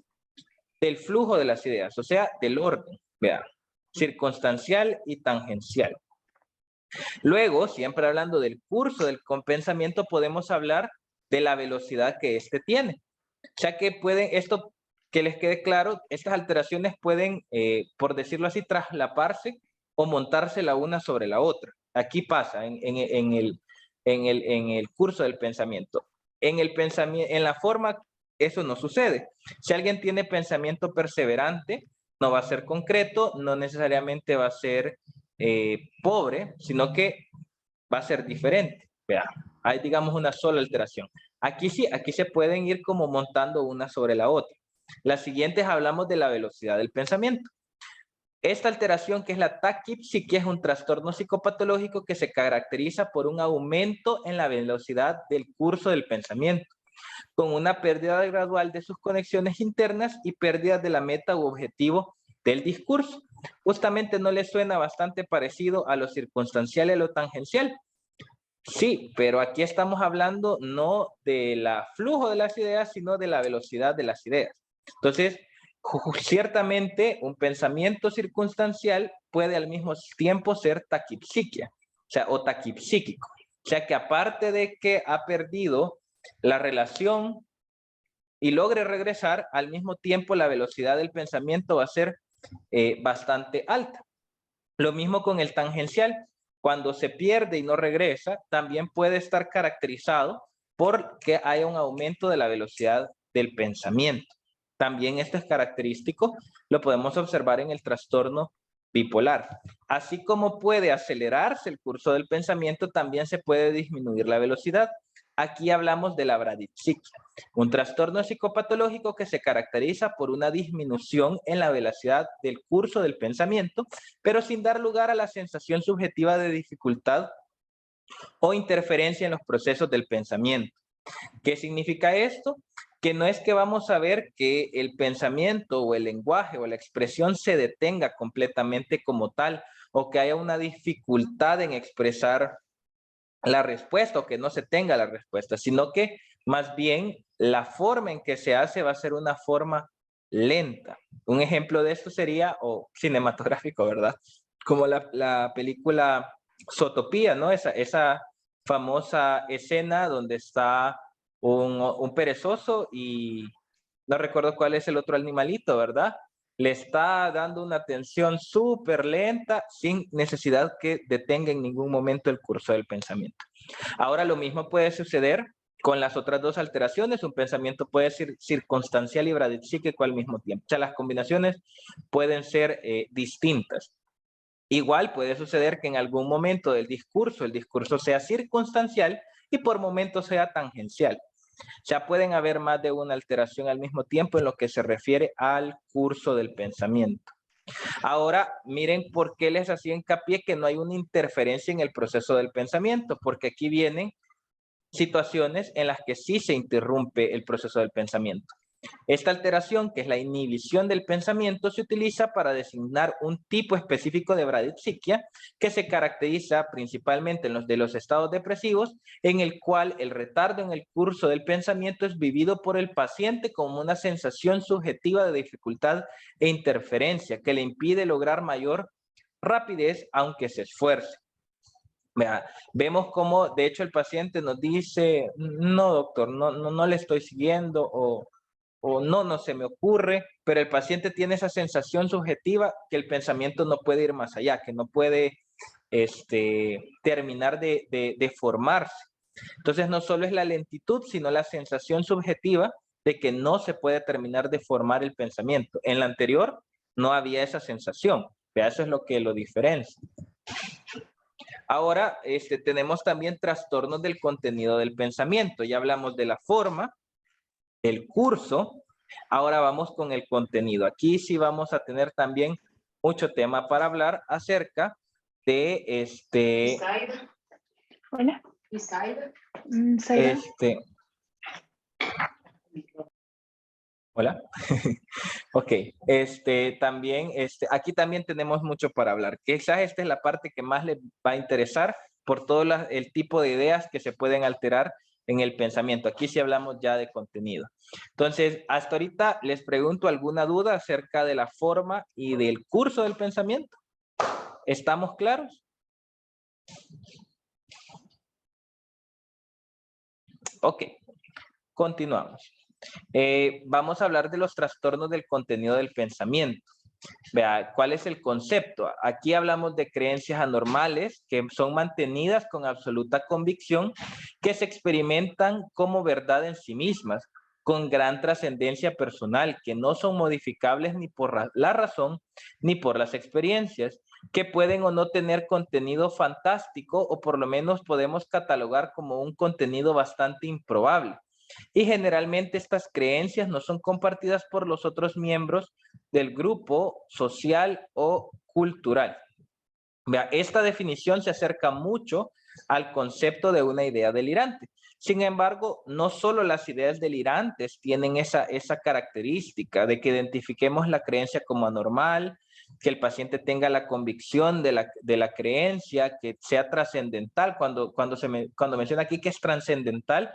del flujo de las ideas, o sea, del orden, vea, circunstancial y tangencial. Luego, siempre hablando del curso del pensamiento, podemos hablar de la velocidad que éste tiene. O sea que pueden, esto que les quede claro, estas alteraciones pueden, por decirlo así, traslaparse o montarse la una sobre la otra. Aquí pasa en el curso del pensamiento. En la forma, eso no sucede. Si alguien tiene pensamiento perseverante, no va a ser concreto, no necesariamente va a ser pobre, sino que va a ser diferente. Vea, hay digamos una sola alteración. Aquí sí, aquí se pueden ir como montando una sobre la otra. Las siguientes hablamos de la velocidad del pensamiento. Esta alteración, que es la taquipsiquia, es un trastorno psicopatológico que se caracteriza por un aumento en la velocidad del curso del pensamiento, con una pérdida gradual de sus conexiones internas y pérdida de la meta u objetivo del discurso. Justamente no le suena bastante parecido a lo circunstancial y a lo tangencial. Sí, pero aquí estamos hablando no del flujo de las ideas, sino de la velocidad de las ideas. Entonces, ciertamente un pensamiento circunstancial puede al mismo tiempo ser taquipsiquia, o sea, o taquipsíquico. O sea que aparte de que ha perdido la relación y logre regresar, al mismo tiempo la velocidad del pensamiento va a ser bastante alta. Lo mismo con el tangencial. Cuando se pierde y no regresa, también puede estar caracterizado por que haya un aumento de la velocidad del pensamiento. También esto es característico, lo podemos observar en el trastorno bipolar. Así como puede acelerarse el curso del pensamiento, también se puede disminuir la velocidad. Aquí hablamos de la bradipsiquia, un trastorno psicopatológico que se caracteriza por una disminución en la velocidad del curso del pensamiento, pero sin dar lugar a la sensación subjetiva de dificultad o interferencia en los procesos del pensamiento. ¿Qué significa esto? Que no es que vamos a ver que el pensamiento o el lenguaje o la expresión se detenga completamente como tal, o que haya una dificultad en expresar la respuesta o que no se tenga la respuesta, sino que más bien la forma en que se hace va a ser una forma lenta. Un ejemplo de esto sería, o cinematográfico, ¿verdad? Como la película Zootopía, ¿no? Esa famosa escena donde está un perezoso y no recuerdo cuál es el otro animalito, ¿verdad? Le está dando una atención súper lenta sin necesidad que detenga en ningún momento el curso del pensamiento. Ahora lo mismo puede suceder con las otras dos alteraciones. Un pensamiento puede ser circunstancial y bradipsíquico al mismo tiempo. O sea, las combinaciones pueden ser distintas. Igual puede suceder que en algún momento del discurso, el discurso sea circunstancial y por momentos sea tangencial. Ya pueden haber más de una alteración al mismo tiempo en lo que se refiere al curso del pensamiento. Ahora, miren por qué les hacía hincapié que no hay una interferencia en el proceso del pensamiento, porque aquí vienen situaciones en las que sí se interrumpe el proceso del pensamiento. Esta alteración, que es la inhibición del pensamiento, se utiliza para designar un tipo específico de bradipsiquia que se caracteriza principalmente en los de los estados depresivos, en el cual el retardo en el curso del pensamiento es vivido por el paciente como una sensación subjetiva de dificultad e interferencia que le impide lograr mayor rapidez aunque se esfuerce. Vemos cómo de hecho el paciente nos dice, no doctor, no le estoy siguiendo, o no se me ocurre, pero el paciente tiene esa sensación subjetiva que el pensamiento no puede ir más allá, que no puede terminar de formarse. Entonces no solo es la lentitud, sino la sensación subjetiva de que no se puede terminar de formar el pensamiento. En la anterior no había esa sensación, eso es lo que lo diferencia. Ahora tenemos también trastornos del contenido del pensamiento. Ya hablamos de la forma, el curso. Ahora vamos con el contenido. Aquí sí vamos a tener también mucho tema para hablar acerca de Hola. Hola. Ok, también, aquí también tenemos mucho para hablar. Quizás esta es la parte que más les va a interesar por todo el tipo de ideas que se pueden alterar en el pensamiento. Aquí sí hablamos ya de contenido. Entonces, hasta ahorita les pregunto alguna duda acerca de la forma y del curso del pensamiento. ¿Estamos claros? Ok, continuamos. Vamos a hablar de los trastornos del contenido del pensamiento. Vea, ¿cuál es el concepto? Aquí hablamos de creencias anormales que son mantenidas con absoluta convicción, que se experimentan como verdad en sí mismas, con gran trascendencia personal, que no son modificables ni por la razón ni por las experiencias, que pueden o no tener contenido fantástico o por lo menos podemos catalogar como un contenido bastante improbable. Y generalmente estas creencias no son compartidas por los otros miembros del grupo social o cultural. Vea, esta definición se acerca mucho al concepto de una idea delirante. Sin embargo, no solo las ideas delirantes tienen esa característica de que identifiquemos la creencia como anormal, que el paciente tenga la convicción de la creencia, que sea trascendental. Cuando menciona aquí que es trascendental,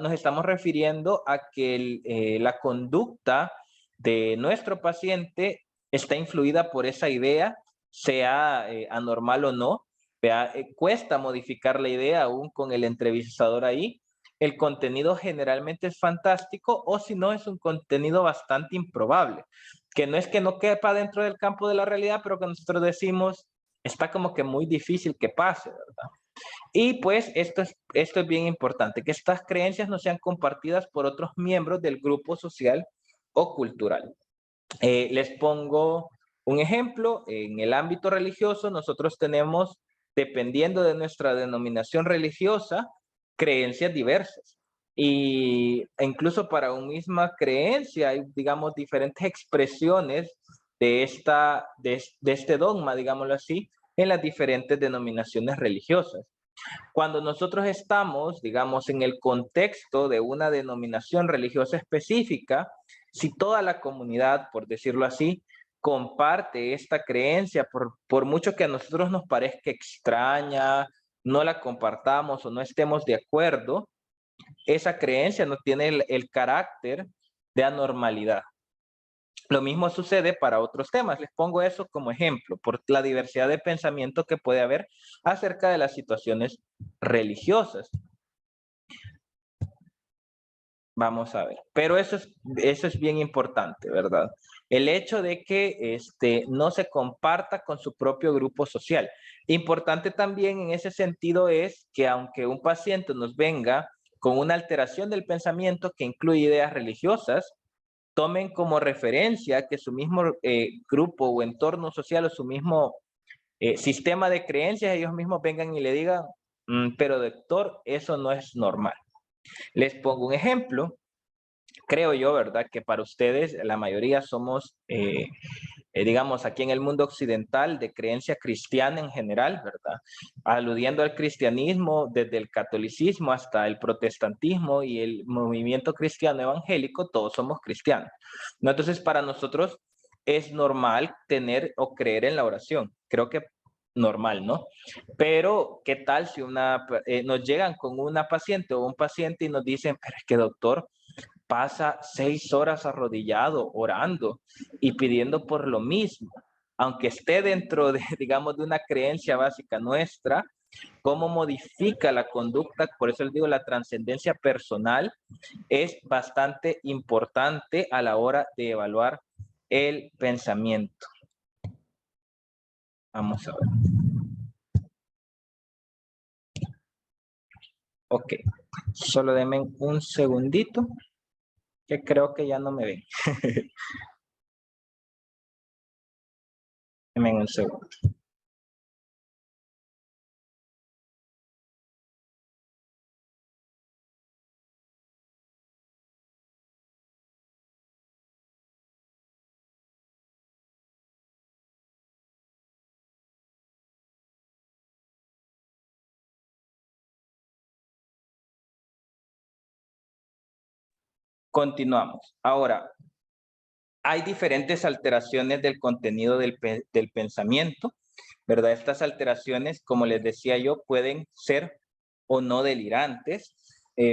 nos estamos refiriendo a que la conducta de nuestro paciente está influida por esa idea, sea anormal o no. Cuesta modificar la idea aún con el entrevistador ahí. El contenido generalmente es fantástico o si no es un contenido bastante improbable, que no es que no quepa dentro del campo de la realidad, pero que nosotros decimos está como que muy difícil que pase, ¿verdad? Y pues esto es bien importante, que estas creencias no sean compartidas por otros miembros del grupo social o cultural. Les pongo un ejemplo. En el ámbito religioso nosotros tenemos, dependiendo de nuestra denominación religiosa, creencias diversas. E incluso para una misma creencia hay, digamos, diferentes expresiones de este dogma, digámoslo así, en las diferentes denominaciones religiosas. Cuando nosotros estamos, digamos, en el contexto de una denominación religiosa específica, si toda la comunidad, por decirlo así, comparte esta creencia, por mucho que a nosotros nos parezca extraña, no la compartamos o no estemos de acuerdo, esa creencia no tiene el carácter de anormalidad. Lo mismo sucede para otros temas. Les pongo eso como ejemplo, por la diversidad de pensamiento que puede haber acerca de las situaciones religiosas. Vamos a ver. Pero eso es bien importante, ¿verdad? El hecho de que no se comparta con su propio grupo social. Importante también en ese sentido es que aunque un paciente nos venga con una alteración del pensamiento que incluye ideas religiosas, tomen como referencia que su mismo grupo o entorno social o su mismo sistema de creencias, ellos mismos vengan y le digan, pero doctor, eso no es normal. Les pongo un ejemplo. Creo yo, ¿verdad? Que para ustedes la mayoría somos, digamos, aquí en el mundo occidental de creencia cristiana en general, ¿verdad? Aludiendo al cristianismo desde el catolicismo hasta el protestantismo y el movimiento cristiano evangélico, todos somos cristianos, ¿no? Entonces, para nosotros es normal tener o creer en la oración. Creo que normal, ¿no? Pero, ¿qué tal si nos llegan con una paciente o un paciente y nos dicen, pero es que doctor, pasa 6 horas arrodillado, orando y pidiendo por lo mismo, aunque esté dentro de, digamos, de una creencia básica nuestra, cómo modifica la conducta? Por eso les digo, la trascendencia personal es bastante importante a la hora de evaluar el pensamiento. Vamos a ver. Ok, solo denme un segundito, que creo que ya no me ven. Denme un segundo. Continuamos. Ahora, hay diferentes alteraciones del contenido del pensamiento, ¿verdad? Estas alteraciones, como les decía yo, pueden ser o no delirantes.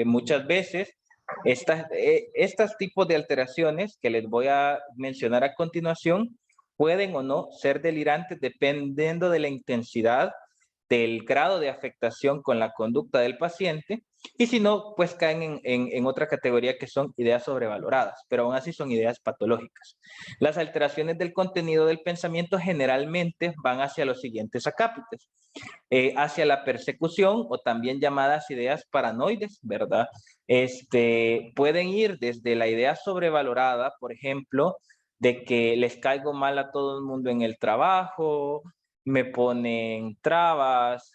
Muchas veces, estos tipos de alteraciones que les voy a mencionar a continuación pueden o no ser delirantes dependiendo de la intensidad del grado de afectación con la conducta del paciente, y si no, pues caen en otra categoría que son ideas sobrevaloradas, pero aún así son ideas patológicas. Las alteraciones del contenido del pensamiento generalmente van hacia los siguientes acápites. Hacia la persecución, o también llamadas ideas paranoides, ¿verdad? Pueden ir desde la idea sobrevalorada, por ejemplo, de que les caigo mal a todo el mundo en el trabajo, me ponen trabas,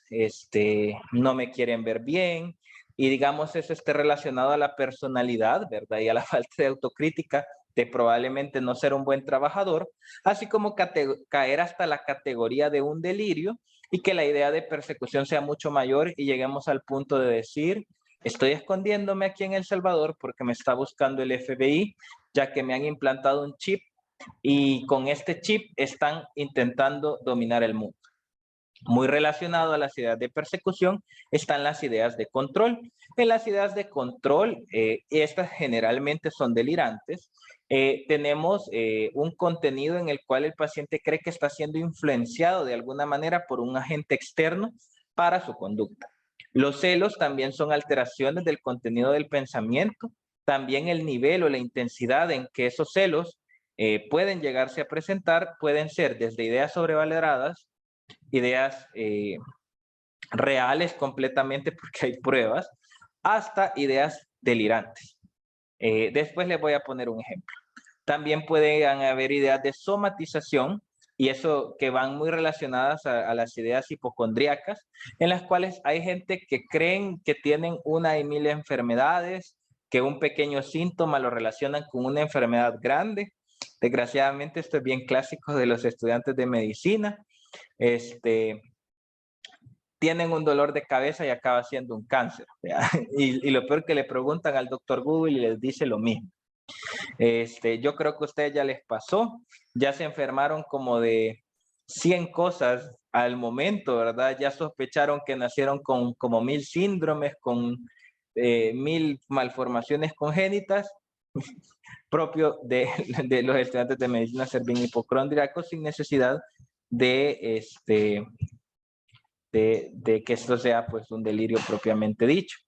no me quieren ver bien, y digamos eso esté relacionado a la personalidad, ¿verdad? Y a la falta de autocrítica de probablemente no ser un buen trabajador, así como caer hasta la categoría de un delirio, y que la idea de persecución sea mucho mayor y lleguemos al punto de decir, estoy escondiéndome aquí en El Salvador porque me está buscando el FBI, ya que me han implantado un chip y con este chip están intentando dominar el mundo. Muy relacionado a las ideas de persecución están las ideas de control. En las ideas de control, estas generalmente son delirantes. Tenemos un contenido en el cual el paciente cree que está siendo influenciado de alguna manera por un agente externo para su conducta. Los celos también son alteraciones del contenido del pensamiento. También el nivel o la intensidad en que esos celos pueden llegarse a presentar pueden ser desde ideas sobrevaloradas, ideas reales completamente porque hay pruebas, hasta ideas delirantes. Después les voy a poner un ejemplo. También pueden haber ideas de somatización, y eso que van muy relacionadas a las ideas hipocondríacas, en las cuales hay gente que creen que tienen una y mil enfermedades, que un pequeño síntoma lo relacionan con una enfermedad grande. Desgraciadamente esto es bien clásico de los estudiantes de medicina. Tienen un dolor de cabeza y acaba siendo un cáncer. Y lo peor que le preguntan al doctor Google y les dice lo mismo. Yo creo que a ustedes ya les pasó, ya se enfermaron como de 100 cosas al momento, ¿verdad? Ya sospecharon que nacieron con como 1000 síndromes, con 1000 malformaciones congénitas, propio de los estudiantes de medicina ser bien hipocondríacos sin necesidad de, de que esto sea pues un delirio propiamente dicho.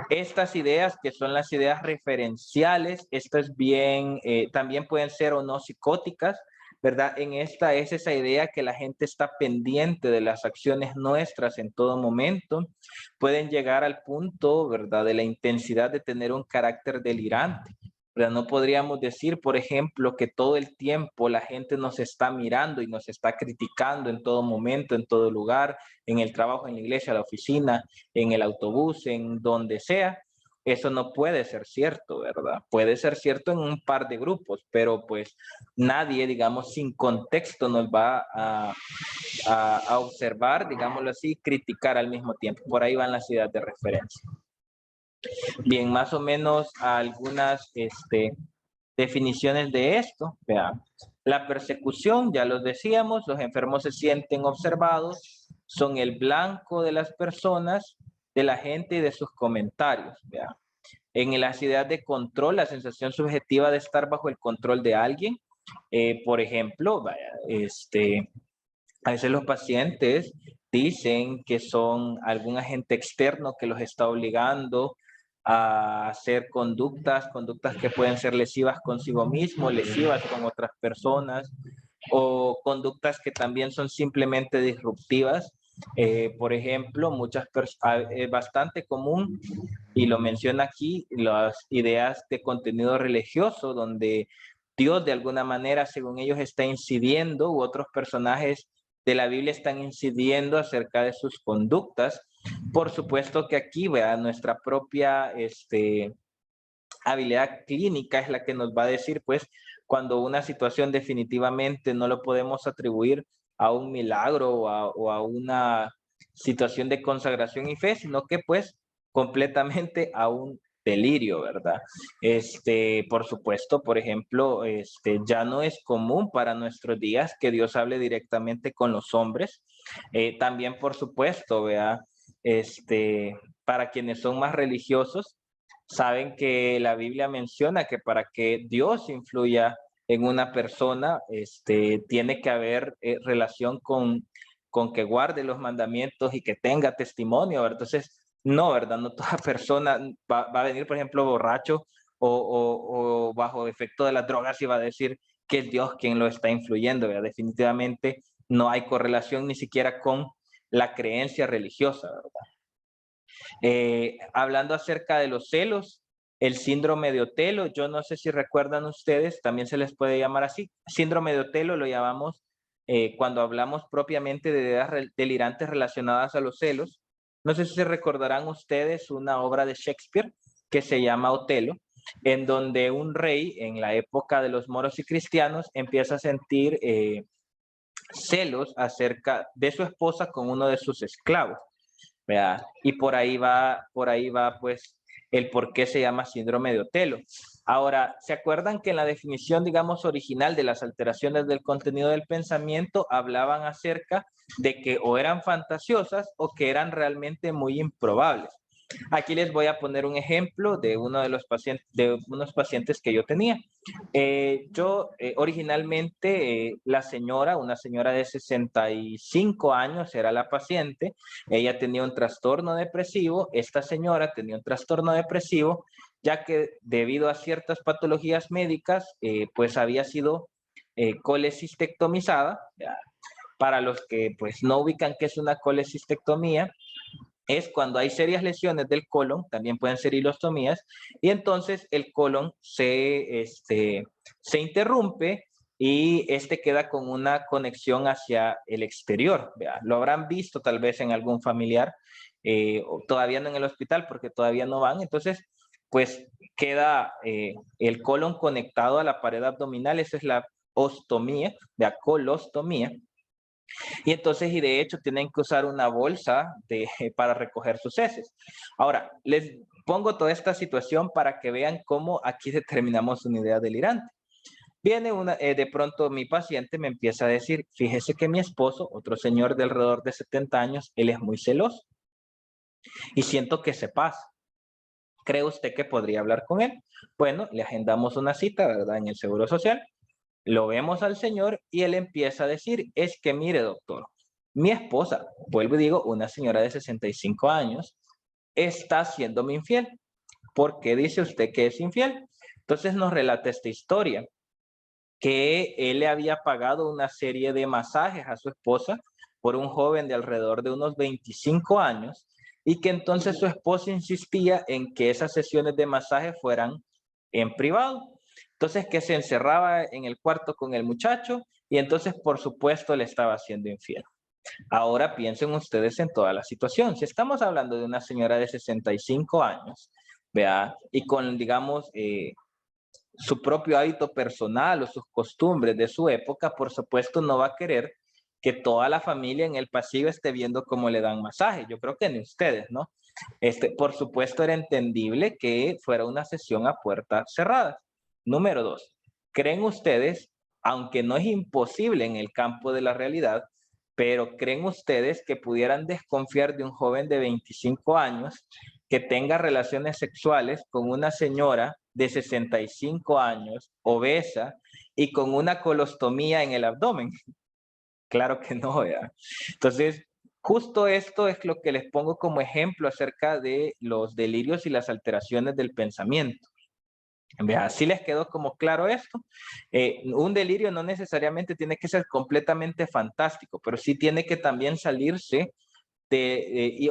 Estas ideas que son las ideas referenciales, estas bien, también pueden ser o no psicóticas, ¿verdad? En esta es esa idea que la gente está pendiente de las acciones nuestras en todo momento. Pueden llegar al punto, ¿verdad? De la intensidad de tener un carácter delirante. ¿Verdad? No podríamos decir, por ejemplo, que todo el tiempo la gente nos está mirando y nos está criticando en todo momento, en todo lugar, en el trabajo, en la iglesia, en la oficina, en el autobús, en donde sea. Eso no puede ser cierto, ¿verdad? Puede ser cierto en un par de grupos, pero pues nadie, digamos, sin contexto nos va a observar, digámoslo así, criticar al mismo tiempo. Por ahí van las ideas de referencia. Bien, más o menos algunas definiciones de esto. Veamos. La persecución, ya los decíamos, los enfermos se sienten observados, son el blanco de las personas, de la gente y de sus comentarios. Veamos. En las ideas de control, la sensación subjetiva de estar bajo el control de alguien. Por ejemplo, vaya, a veces los pacientes dicen que son algún agente externo que los está obligando a hacer conductas que pueden ser lesivas consigo mismo, lesivas con otras personas, o conductas que también son simplemente disruptivas. Por ejemplo, bastante común, y lo menciona aquí, las ideas de contenido religioso, donde Dios de alguna manera, según ellos, está incidiendo, u otros personajes de la Biblia están incidiendo acerca de sus conductas. Por supuesto que aquí, vea, nuestra propia habilidad clínica es la que nos va a decir, pues, cuando una situación definitivamente no lo podemos atribuir a un milagro o a una situación de consagración y fe, sino que, pues, completamente a un delirio, ¿verdad? Por supuesto, por ejemplo, ya no es común para nuestros días que Dios hable directamente con los hombres. También, por supuesto, vea, para quienes son más religiosos, saben que la Biblia menciona que para que Dios influya en una persona, tiene que haber relación con que guarde los mandamientos y que tenga testimonio, ¿verdad? Entonces, no, ¿verdad? No toda persona va a venir, por ejemplo, borracho o bajo efecto de las drogas y va a decir que es Dios quien lo está influyendo, ¿verdad? Definitivamente no hay correlación ni siquiera con la creencia religiosa, ¿verdad? Hablando acerca de los celos, el síndrome de Otelo, yo no sé si recuerdan ustedes, también se les puede llamar así. Síndrome de Otelo lo llamamos cuando hablamos propiamente de ideas delirantes relacionadas a los celos. No sé si se recordarán ustedes una obra de Shakespeare que se llama Otelo, en donde un rey en la época de los moros y cristianos empieza a sentir celos acerca de su esposa con uno de sus esclavos. ¿Verdad? Y por ahí va pues el por qué se llama síndrome de Otelo. Ahora, ¿se acuerdan que en la definición, digamos, original de las alteraciones del contenido del pensamiento hablaban acerca de que o eran fantasiosas o que eran realmente muy improbables? Aquí les voy a poner un ejemplo de unos pacientes que yo tenía. Originalmente, una señora de 65 años era la paciente. Ella tenía un trastorno depresivo. Esta señora tenía un trastorno depresivo, ya que debido a ciertas patologías médicas, pues había sido colecistectomizada. Para los que pues no ubican qué es una colecistectomía, es cuando hay serias lesiones del colon, también pueden ser hilostomías, y entonces el colon se interrumpe y este queda con una conexión hacia el exterior. Vea, lo habrán visto tal vez en algún familiar, o todavía no en el hospital porque todavía no van. Entonces, pues queda el colon conectado a la pared abdominal. Esa es la ostomía, la colostomía. Y entonces, y de hecho, tienen que usar una bolsa para recoger sus heces. Ahora, les pongo toda esta situación para que vean cómo aquí determinamos una idea delirante. Viene de pronto mi paciente me empieza a decir, fíjese que mi esposo, otro señor de alrededor de 70 años, él es muy celoso y siento que se pasa. ¿Cree usted que podría hablar con él? Bueno, le agendamos una cita, ¿verdad? En el Seguro Social. Lo vemos al señor y él empieza a decir, es que mire, doctor, mi esposa, vuelvo y digo, una señora de 65 años, está haciéndome infiel. ¿Por qué dice usted que es infiel? Entonces nos relata esta historia, que él le había pagado una serie de masajes a su esposa por un joven de alrededor de unos 25 años y que entonces su esposa insistía en que esas sesiones de masaje fueran en privado. Entonces que se encerraba en el cuarto con el muchacho y entonces por supuesto le estaba haciendo infiel. Ahora piensen ustedes en toda la situación. Si estamos hablando de una señora de 65 años, vea, y con, digamos, su propio hábito personal o sus costumbres de su época, por supuesto no va a querer que toda la familia en el pasillo esté viendo cómo le dan masaje. Yo creo que ni ustedes, ¿no? Por supuesto era entendible que fuera una sesión a puertas cerradas. Número dos, ¿creen ustedes, aunque no es imposible en el campo de la realidad, pero creen ustedes que pudieran desconfiar de un joven de 25 años que tenga relaciones sexuales con una señora de 65 años, obesa y con una colostomía en el abdomen? Claro que no, ¿verdad? Entonces, justo esto es lo que les pongo como ejemplo acerca de los delirios y las alteraciones del pensamiento. Vea, así les quedó como claro esto. Un delirio no necesariamente tiene que ser completamente fantástico, pero sí tiene que también salirse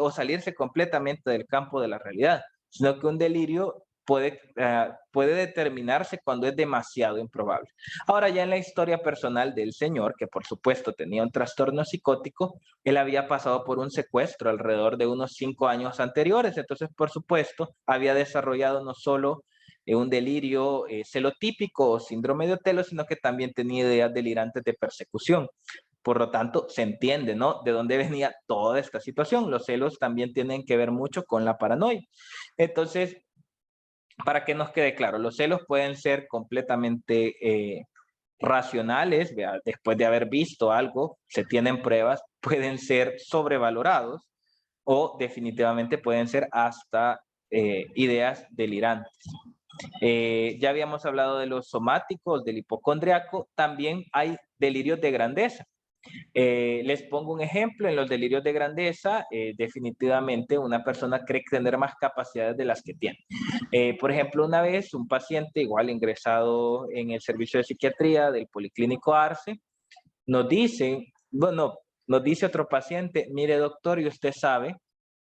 o salirse completamente del campo de la realidad, sino que un delirio puede determinarse cuando es demasiado improbable. Ahora ya en la historia personal del señor, que por supuesto tenía un trastorno psicótico, él había pasado por un secuestro alrededor de unos 5 años anteriores, entonces por supuesto había desarrollado no solo un delirio celotípico o síndrome de Otelo, sino que también tenía ideas delirantes de persecución. Por lo tanto, se entiende, ¿no? De dónde venía toda esta situación. Los celos también tienen que ver mucho con la paranoia. Entonces, para que nos quede claro, los celos pueden ser completamente racionales, ¿vea? Después de haber visto algo, se tienen pruebas, pueden ser sobrevalorados o definitivamente pueden ser hasta ideas delirantes. Ya habíamos hablado de los somáticos, del hipocondriaco, también hay delirios de grandeza. Les pongo un ejemplo, en los delirios de grandeza, definitivamente una persona cree tener más capacidades de las que tiene. Por ejemplo, una vez un paciente igual ingresado en el servicio de psiquiatría del Policlínico Arce, nos dice, bueno, nos dice otro paciente, mire doctor, ¿y usted sabe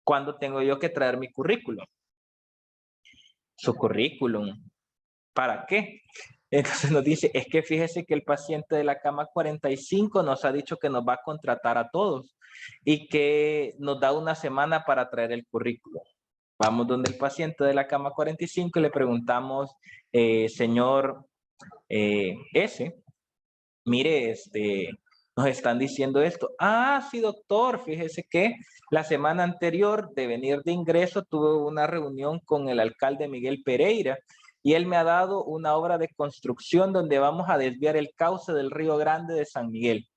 cuándo tengo yo que traer mi currículum? Su currículum, ¿para qué? Entonces nos dice, es que fíjese que el paciente de la cama 45 nos ha dicho que nos va a contratar a todos y que nos da una semana para traer el currículum. Vamos donde el paciente de la cama 45 y le preguntamos, señor S, mire, nos están diciendo esto. Ah, sí, doctor, fíjese que la semana anterior de venir de ingreso tuve una reunión con el alcalde Miguel Pereira y él me ha dado una obra de construcción donde vamos a desviar el cauce del Río Grande de San Miguel.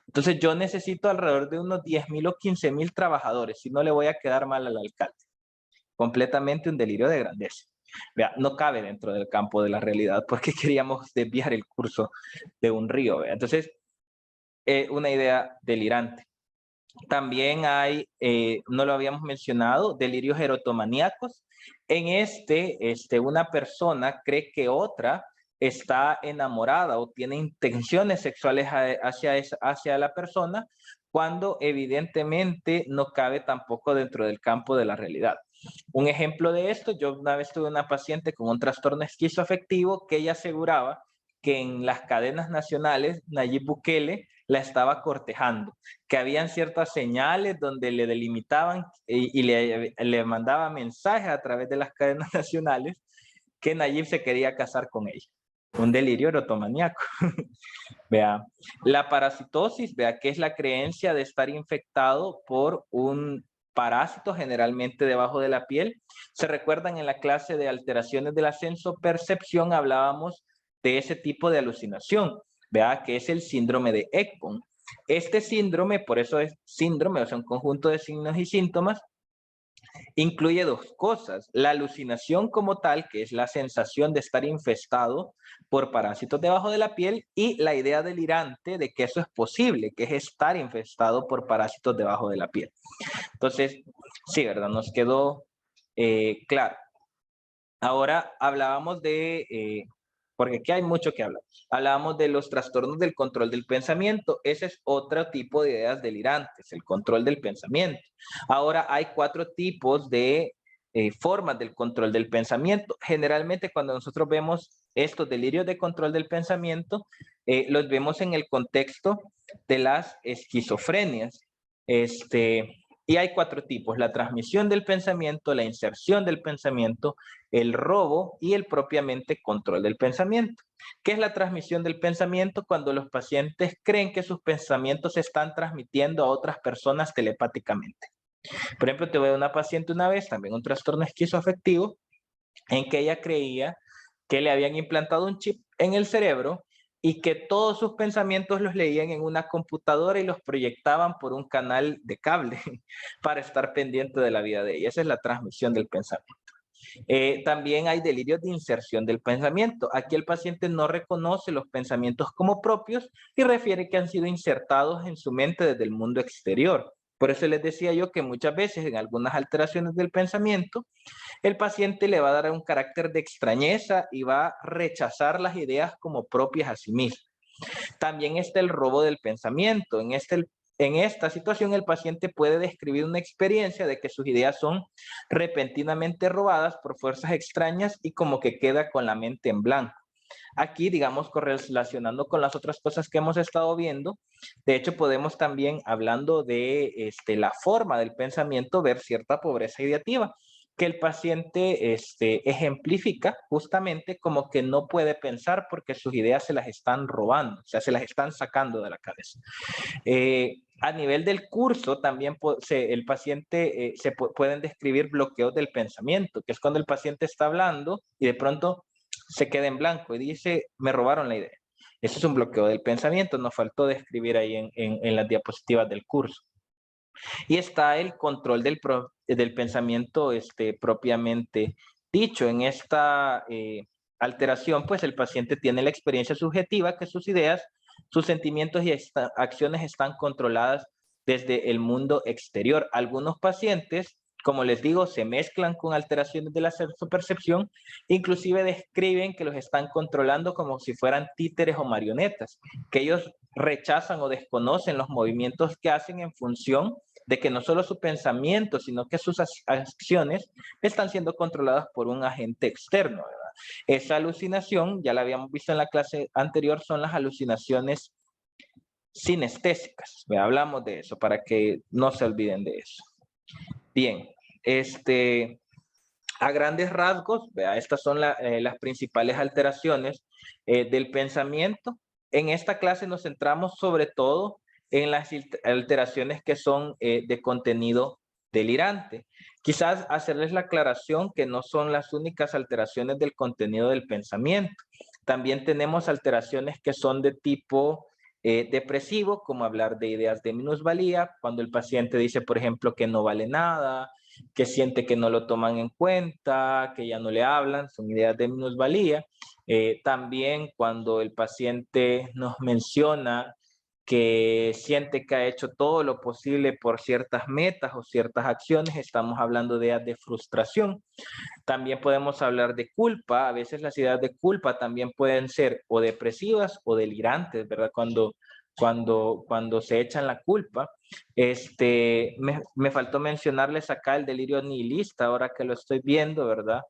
Entonces yo necesito alrededor de unos 10,000 o 15,000 trabajadores, si no le voy a quedar mal al alcalde. Completamente un delirio de grandeza. Vea, no cabe dentro del campo de la realidad porque queríamos desviar el curso de un río. ¿Vea? Entonces, una idea delirante. También hay, no lo habíamos mencionado, delirios erotomaníacos. En una persona cree que otra está enamorada o tiene intenciones sexuales hacia la persona, cuando evidentemente no cabe tampoco dentro del campo de la realidad. Un ejemplo de esto, yo una vez tuve una paciente con un trastorno esquizoafectivo que ella aseguraba que en las cadenas nacionales Nayib Bukele la estaba cortejando, que habían ciertas señales donde le delimitaban y le mandaba mensajes a través de las cadenas nacionales que Nayib se quería casar con ella. Un delirio erotomaniaco. Vea, la parasitosis, vea, que es la creencia de estar infectado por un parásito generalmente debajo de la piel. Se recuerdan en la clase de alteraciones de la sensopercepción hablábamos de ese tipo de alucinación, vea, que es el síndrome de Ekbom. Este síndrome, por eso es síndrome, o sea, un conjunto de signos y síntomas, incluye dos cosas: la alucinación como tal, que es la sensación de estar infestado por parásitos debajo de la piel, y la idea delirante de que eso es posible, que es estar infestado por parásitos debajo de la piel. Entonces, sí, ¿verdad? Nos quedó claro. Ahora hablábamos de, porque aquí hay mucho que hablar, hablábamos de los trastornos del control del pensamiento. Ese es otro tipo de ideas delirantes, el control del pensamiento. Ahora hay 4 tipos de formas del control del pensamiento. Generalmente cuando nosotros vemos estos delirios de control del pensamiento, los vemos en el contexto de las esquizofrenias. Y hay 4 tipos: la transmisión del pensamiento, la inserción del pensamiento, el robo y el propiamente control del pensamiento. ¿Qué es la transmisión del pensamiento? Cuando los pacientes creen que sus pensamientos se están transmitiendo a otras personas telepáticamente. Por ejemplo, te voy a una paciente una vez, también un trastorno esquizoafectivo, en que ella creía que le habían implantado un chip en el cerebro y que todos sus pensamientos los leían en una computadora y los proyectaban por un canal de cable para estar pendiente de la vida de ella. Esa es la transmisión del pensamiento. También hay delirios de inserción del pensamiento. Aquí el paciente no reconoce los pensamientos como propios y refiere que han sido insertados en su mente desde el mundo exterior. Por eso les decía yo que muchas veces en algunas alteraciones del pensamiento, el paciente le va a dar un carácter de extrañeza y va a rechazar las ideas como propias a sí mismo. También está el robo del pensamiento. En esta situación, el paciente puede describir una experiencia de que sus ideas son repentinamente robadas por fuerzas extrañas y como que queda con la mente en blanco. Aquí, digamos, correlacionando con las otras cosas que hemos estado viendo, de hecho podemos también, hablando de la forma del pensamiento, ver cierta pobreza ideativa, que el paciente ejemplifica justamente como que no puede pensar porque sus ideas se las están robando, o sea, se las están sacando de la cabeza. A nivel del curso, también el paciente pueden describir bloqueos del pensamiento, que es cuando el paciente está hablando y de pronto se queda en blanco y dice, me robaron la idea. Eso es un bloqueo del pensamiento, nos faltó describir ahí en las diapositivas del curso. Y está el control del pensamiento propiamente dicho. En esta alteración, pues el paciente tiene la experiencia subjetiva que sus ideas, sus sentimientos y acciones están controladas desde el mundo exterior. Algunos pacientes, como les digo, se mezclan con alteraciones de la percepción, inclusive describen que los están controlando como si fueran títeres o marionetas, que ellos rechazan o desconocen los movimientos que hacen en función de que no solo su pensamiento, sino que sus acciones están siendo controladas por un agente externo, ¿verdad? Esa alucinación, ya la habíamos visto en la clase anterior, son las alucinaciones sinestésicas. Hablamos de eso para que no se olviden de eso. Bien, a grandes rasgos, vea, estas son las principales alteraciones del pensamiento. En esta clase nos centramos sobre todo en las alteraciones que son de contenido delirante. Quizás hacerles la aclaración que no son las únicas alteraciones del contenido del pensamiento. También tenemos alteraciones que son de tipo depresivo, como hablar de ideas de minusvalía, cuando el paciente dice, por ejemplo, que no vale nada, que siente que no lo toman en cuenta, que ya no le hablan, son ideas de minusvalía. También cuando el paciente nos menciona que siente que ha hecho todo lo posible por ciertas metas o ciertas acciones, estamos hablando de ideas de frustración. También podemos hablar de culpa. A veces las ideas de culpa también pueden ser o depresivas o delirantes, ¿verdad? Cuando se echan la culpa. Me faltó mencionarles acá el delirio nihilista, ahora que lo estoy viendo, ¿verdad?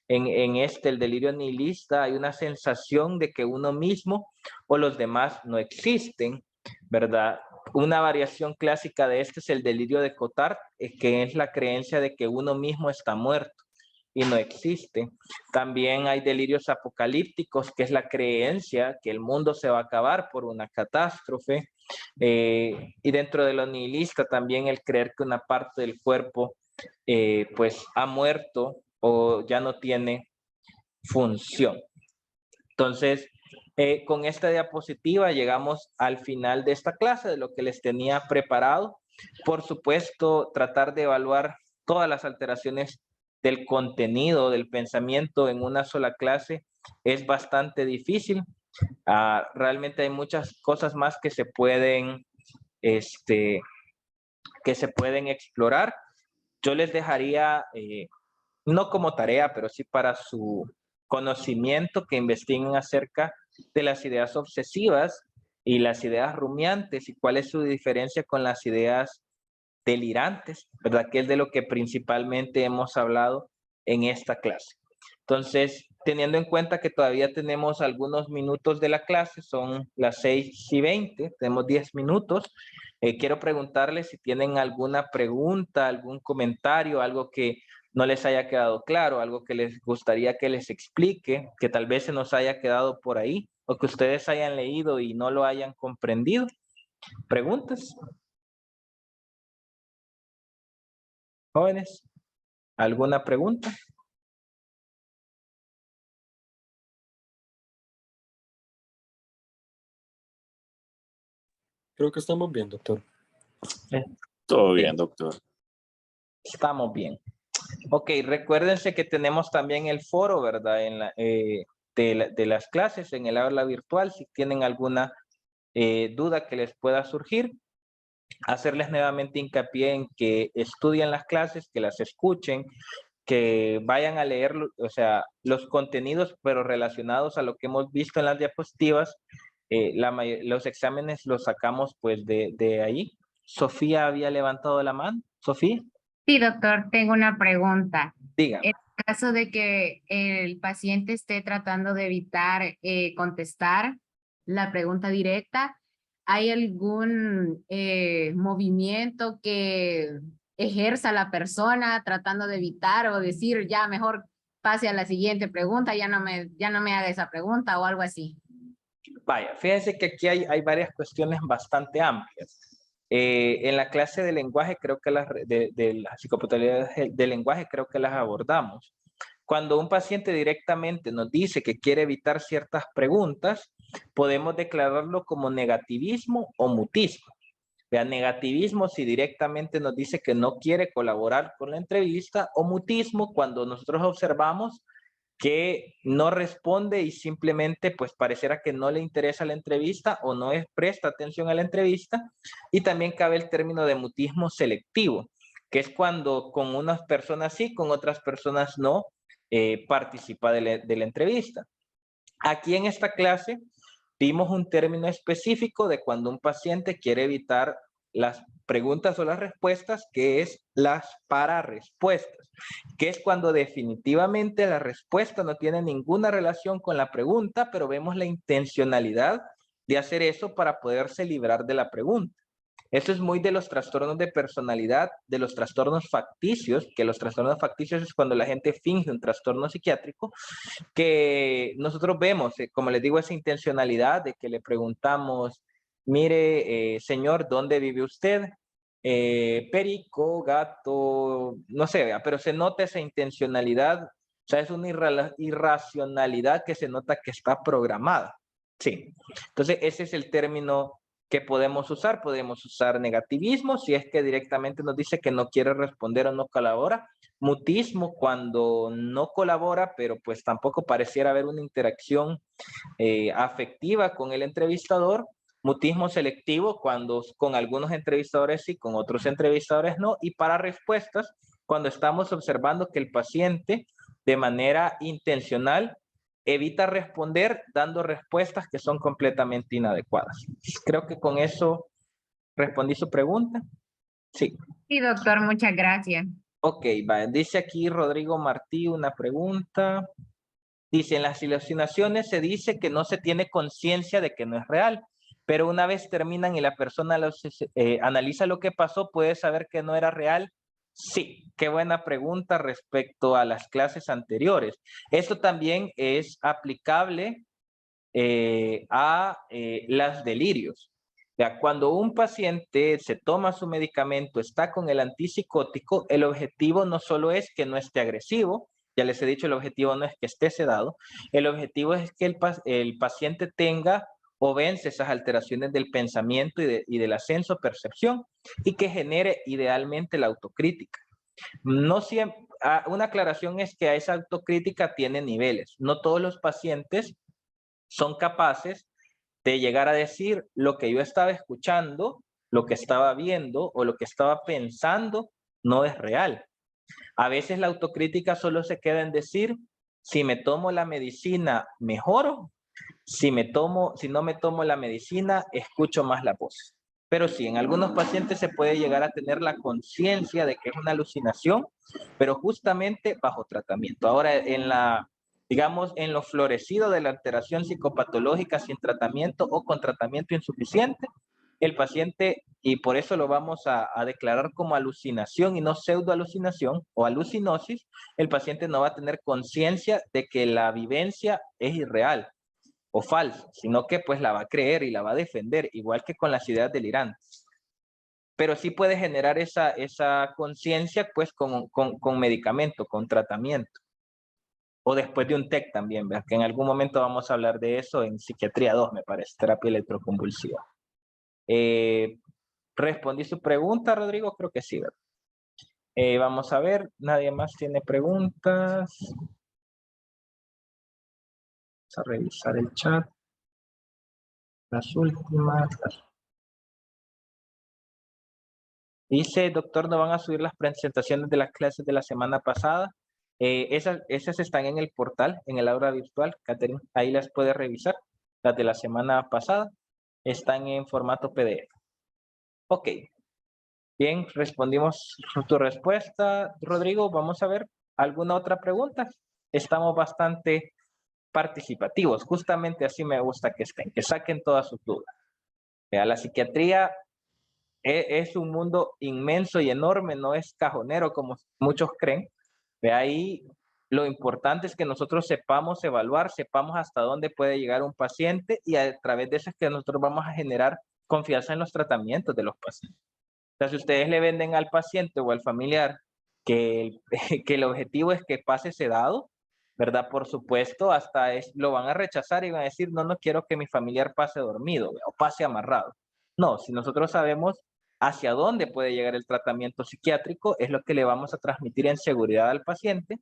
En este, el delirio nihilista, hay una sensación de que uno mismo o los demás no existen, ¿verdad? Una variación clásica de este es el delirio de Cotard, que es la creencia de que uno mismo está muerto y no existe. También hay delirios apocalípticos, que es la creencia que el mundo se va a acabar por una catástrofe. Y dentro de lo nihilista también el creer que una parte del cuerpo pues ha muerto o ya no tiene función. Entonces, con esta diapositiva llegamos al final de esta clase, de lo que les tenía preparado. Por supuesto, tratar de evaluar todas las alteraciones del contenido, del pensamiento en una sola clase es bastante difícil. Realmente hay muchas cosas más que se pueden explorar. Yo les dejaría, no como tarea, pero sí para su conocimiento, que investiguen acerca de las ideas obsesivas y las ideas rumiantes y cuál es su diferencia con las ideas delirantes, ¿verdad? Que es de lo que principalmente hemos hablado en esta clase. Entonces, teniendo en cuenta que todavía tenemos algunos minutos de la clase, son las 6:20, tenemos 10 minutos, quiero preguntarles si tienen alguna pregunta, algún comentario, algo que no les haya quedado claro, algo que les gustaría que les explique, que tal vez se nos haya quedado por ahí, o que ustedes hayan leído y no lo hayan comprendido. ¿Preguntas? Jóvenes, ¿alguna pregunta? Creo que estamos bien, doctor. Todo Ok, bien, doctor. estamos bien. Ok, recuérdense que tenemos también el foro, ¿verdad? De las clases en el aula virtual. Si tienen alguna duda que les pueda surgir, hacerles nuevamente hincapié en que estudien las clases, que las escuchen, que vayan a leer, o sea, los contenidos, pero relacionados a lo que hemos visto en las diapositivas. Los exámenes los sacamos pues de ahí. Sofía había levantado la mano. Sofía, Sí, doctor, tengo una pregunta. dígame. En caso de que el paciente esté tratando de evitar contestar la pregunta directa, ¿hay algún movimiento que ejerza la persona tratando de evitar o decir ya mejor pase a la siguiente pregunta, ya no me haga esa pregunta o algo así? Vaya, fíjense que aquí hay varias cuestiones bastante amplias. En la clase de lenguaje, creo que de las psicopatologías del lenguaje, creo que las abordamos. Cuando un paciente directamente nos dice que quiere evitar ciertas preguntas, podemos declararlo como negativismo o mutismo. Vea, negativismo si directamente nos dice que no quiere colaborar con la entrevista, o mutismo cuando nosotros observamos que no responde y simplemente pues pareciera que no le interesa la entrevista o no presta atención a la entrevista. Y también cabe el término de mutismo selectivo, que es cuando con unas personas sí, con otras personas no participa de la entrevista. Aquí en esta clase vimos un término específico de cuando un paciente quiere evitar las preguntas o las respuestas, que es las pararespuestas, que es cuando definitivamente la respuesta no tiene ninguna relación con la pregunta, pero vemos la intencionalidad de hacer eso para poderse librar de la pregunta. Eso es muy de los trastornos de personalidad, de los trastornos facticios, que los trastornos facticios es cuando la gente finge un trastorno psiquiátrico, que nosotros vemos, como les digo, esa intencionalidad de que le preguntamos, mire, señor, ¿dónde vive usted? Perico, gato, no sé, pero se nota esa intencionalidad, o sea, es una irracionalidad que se nota que está programada. Sí, entonces ese es el término que podemos usar negativismo si es que directamente nos dice que no quiere responder o no colabora, mutismo cuando no colabora, pero pues tampoco pareciera haber una interacción afectiva con el entrevistador, mutismo selectivo cuando con algunos entrevistadores sí, con otros entrevistadores no, y para respuestas cuando estamos observando que el paciente de manera intencional evita responder dando respuestas que son completamente inadecuadas. Creo que con eso respondí su pregunta. Sí. Sí, doctor, muchas gracias. Ok, va. Dice aquí Rodrigo Martí una pregunta. Dice, en las alucinaciones se dice que no se tiene conciencia de que no es real, pero una vez terminan y la persona analiza lo que pasó, ¿puede saber que no era real? Sí, qué buena pregunta respecto a las clases anteriores. Esto también es aplicable a los delirios. Ya, cuando un paciente se toma su medicamento, está con el antipsicótico, el objetivo no solo es que no esté agresivo, ya les he dicho, el objetivo no es que esté sedado, el objetivo es que el paciente tenga o vence esas alteraciones del pensamiento y del ascenso percepción y que genere idealmente la autocrítica. No siempre, una aclaración es que esa autocrítica tiene niveles. No todos los pacientes son capaces de llegar a decir lo que yo estaba escuchando, lo que estaba viendo o lo que estaba pensando no es real. A veces la autocrítica solo se queda en decir, si me tomo la medicina, mejoro. Si no me tomo la medicina, escucho más la voz. Pero sí, en algunos pacientes se puede llegar a tener la conciencia de que es una alucinación, pero justamente bajo tratamiento. Ahora, digamos, en lo florecido de la alteración psicopatológica sin tratamiento o con tratamiento insuficiente, el paciente, y por eso lo vamos a declarar como alucinación y no pseudoalucinación o alucinosis, el paciente no va a tener conciencia de que la vivencia es irreal o falsa, sino que pues la va a creer y la va a defender, igual que con las ideas delirantes. Pero sí puede generar esa conciencia pues con medicamento, con tratamiento. O después de un TEC también, ¿verdad? Que en algún momento vamos a hablar de eso en psiquiatría 2, me parece, terapia electroconvulsiva. ¿Respondí su pregunta, Rodrigo? Creo que sí, ¿verdad? Vamos a ver, nadie más tiene preguntas. Vamos a revisar el chat. Las últimas. Dice, doctor, ¿no van a subir las presentaciones de las clases de la semana pasada? Esas están en el portal, en el aula virtual, Catherine. Ahí las puedes revisar. Las de la semana pasada están en formato PDF. Ok. Bien, respondimos tu respuesta, Rodrigo. Vamos a ver alguna otra pregunta. Estamos bastante participativos. Justamente así me gusta que estén, que saquen todas sus dudas. La psiquiatría es un mundo inmenso y enorme, no es cajonero como muchos creen. De ahí lo importante es que nosotros sepamos evaluar, sepamos hasta dónde puede llegar un paciente y a través de eso es que nosotros vamos a generar confianza en los tratamientos de los pacientes. O sea, si ustedes le venden al paciente o al familiar que que el objetivo es que pase sedado, ¿verdad? Por supuesto, lo van a rechazar y van a decir, no, no quiero que mi familiar pase dormido o pase amarrado. No, si nosotros sabemos hacia dónde puede llegar el tratamiento psiquiátrico, es lo que le vamos a transmitir en seguridad al paciente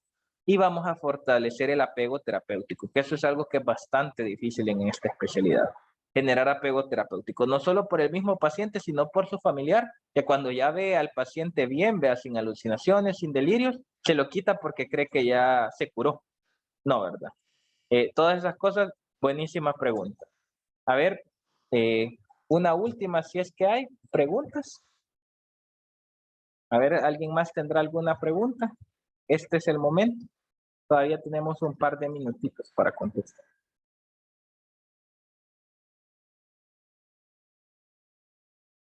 y vamos a fortalecer el apego terapéutico, que eso es algo que es bastante difícil en esta especialidad. Generar apego terapéutico, no solo por el mismo paciente, sino por su familiar, que cuando ya ve al paciente bien, vea sin alucinaciones, sin delirios, se lo quita porque cree que ya se curó. No, ¿verdad? Todas esas cosas, buenísima pregunta. A ver, una última, si es que hay preguntas. A ver, ¿alguien más tendrá alguna pregunta? Este es el momento. Todavía tenemos un par de minutitos para contestar.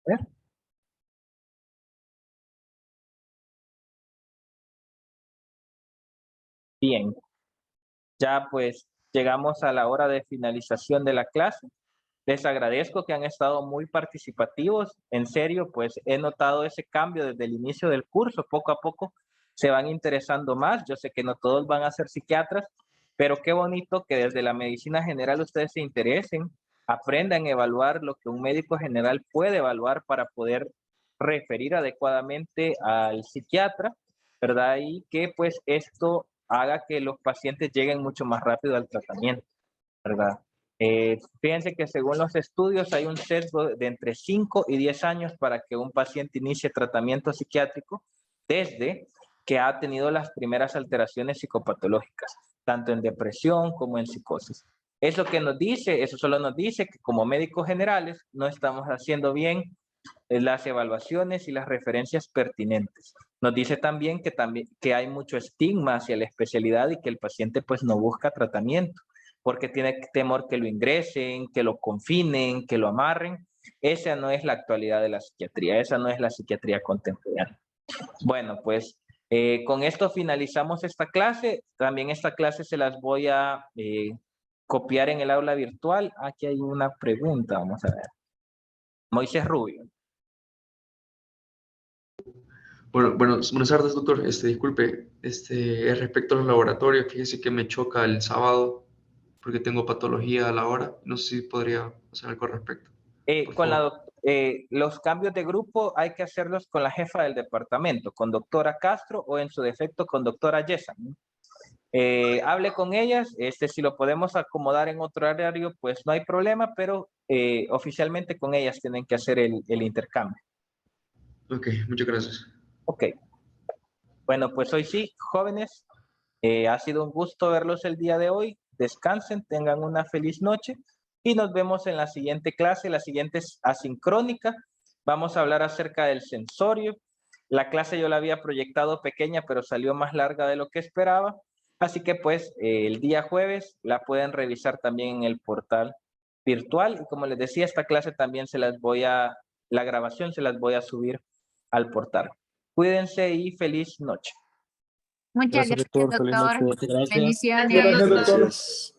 A ver. Bien. Ya pues llegamos a la hora de finalización de la clase. Les agradezco que han estado muy participativos. En serio, pues he notado ese cambio desde el inicio del curso. Poco a poco se van interesando más. Yo sé que no todos van a ser psiquiatras, pero qué bonito que desde la medicina general ustedes se interesen, aprendan a evaluar lo que un médico general puede evaluar para poder referir adecuadamente al psiquiatra, ¿verdad? Y que pues esto haga que los pacientes lleguen mucho más rápido al tratamiento, ¿verdad? Fíjense que según los estudios hay un sesgo de entre 5 y 10 años para que un paciente inicie tratamiento psiquiátrico desde que ha tenido las primeras alteraciones psicopatológicas, tanto en depresión como en psicosis. Eso que nos dice, eso solo nos dice que como médicos generales no estamos haciendo bien las evaluaciones y las referencias pertinentes. Nos dice también que hay mucho estigma hacia la especialidad y que el paciente pues no busca tratamiento porque tiene temor que lo ingresen, que lo confinen, que lo amarren. Esa no es la actualidad de la psiquiatría, esa no es la psiquiatría contemporánea. Bueno, pues con esto finalizamos esta clase. También esta clase se las voy a copiar en el aula virtual. Aquí hay una pregunta, vamos a ver. Moisés Rubio. Bueno, buenas tardes, doctor. Disculpe, respecto a los laboratorios, fíjese que me choca el sábado porque tengo patología a la hora. No sé si podría hacer algo al respecto. Por favor. Los cambios de grupo hay que hacerlos con la jefa del departamento, con doctora Castro o en su defecto con doctora Yesa. Hable con ellas, si lo podemos acomodar en otro horario, pues no hay problema, pero oficialmente con ellas tienen que hacer el intercambio. Ok, muchas gracias. Ok. Bueno, pues hoy sí, jóvenes, ha sido un gusto verlos el día de hoy. Descansen, tengan una feliz noche y nos vemos en la siguiente clase. La siguiente es asincrónica. Vamos a hablar acerca del sensorio. La clase yo la había proyectado pequeña, pero salió más larga de lo que esperaba. Así que pues el día jueves la pueden revisar también en el portal virtual. Y como les decía, esta clase también la grabación se las voy a subir al portal. Cuídense y feliz noche. Muchas Gracias, gracias, doctor. Feliz doctor. noche. Gracias. Bendiciones. Gracias, doctor. Gracias.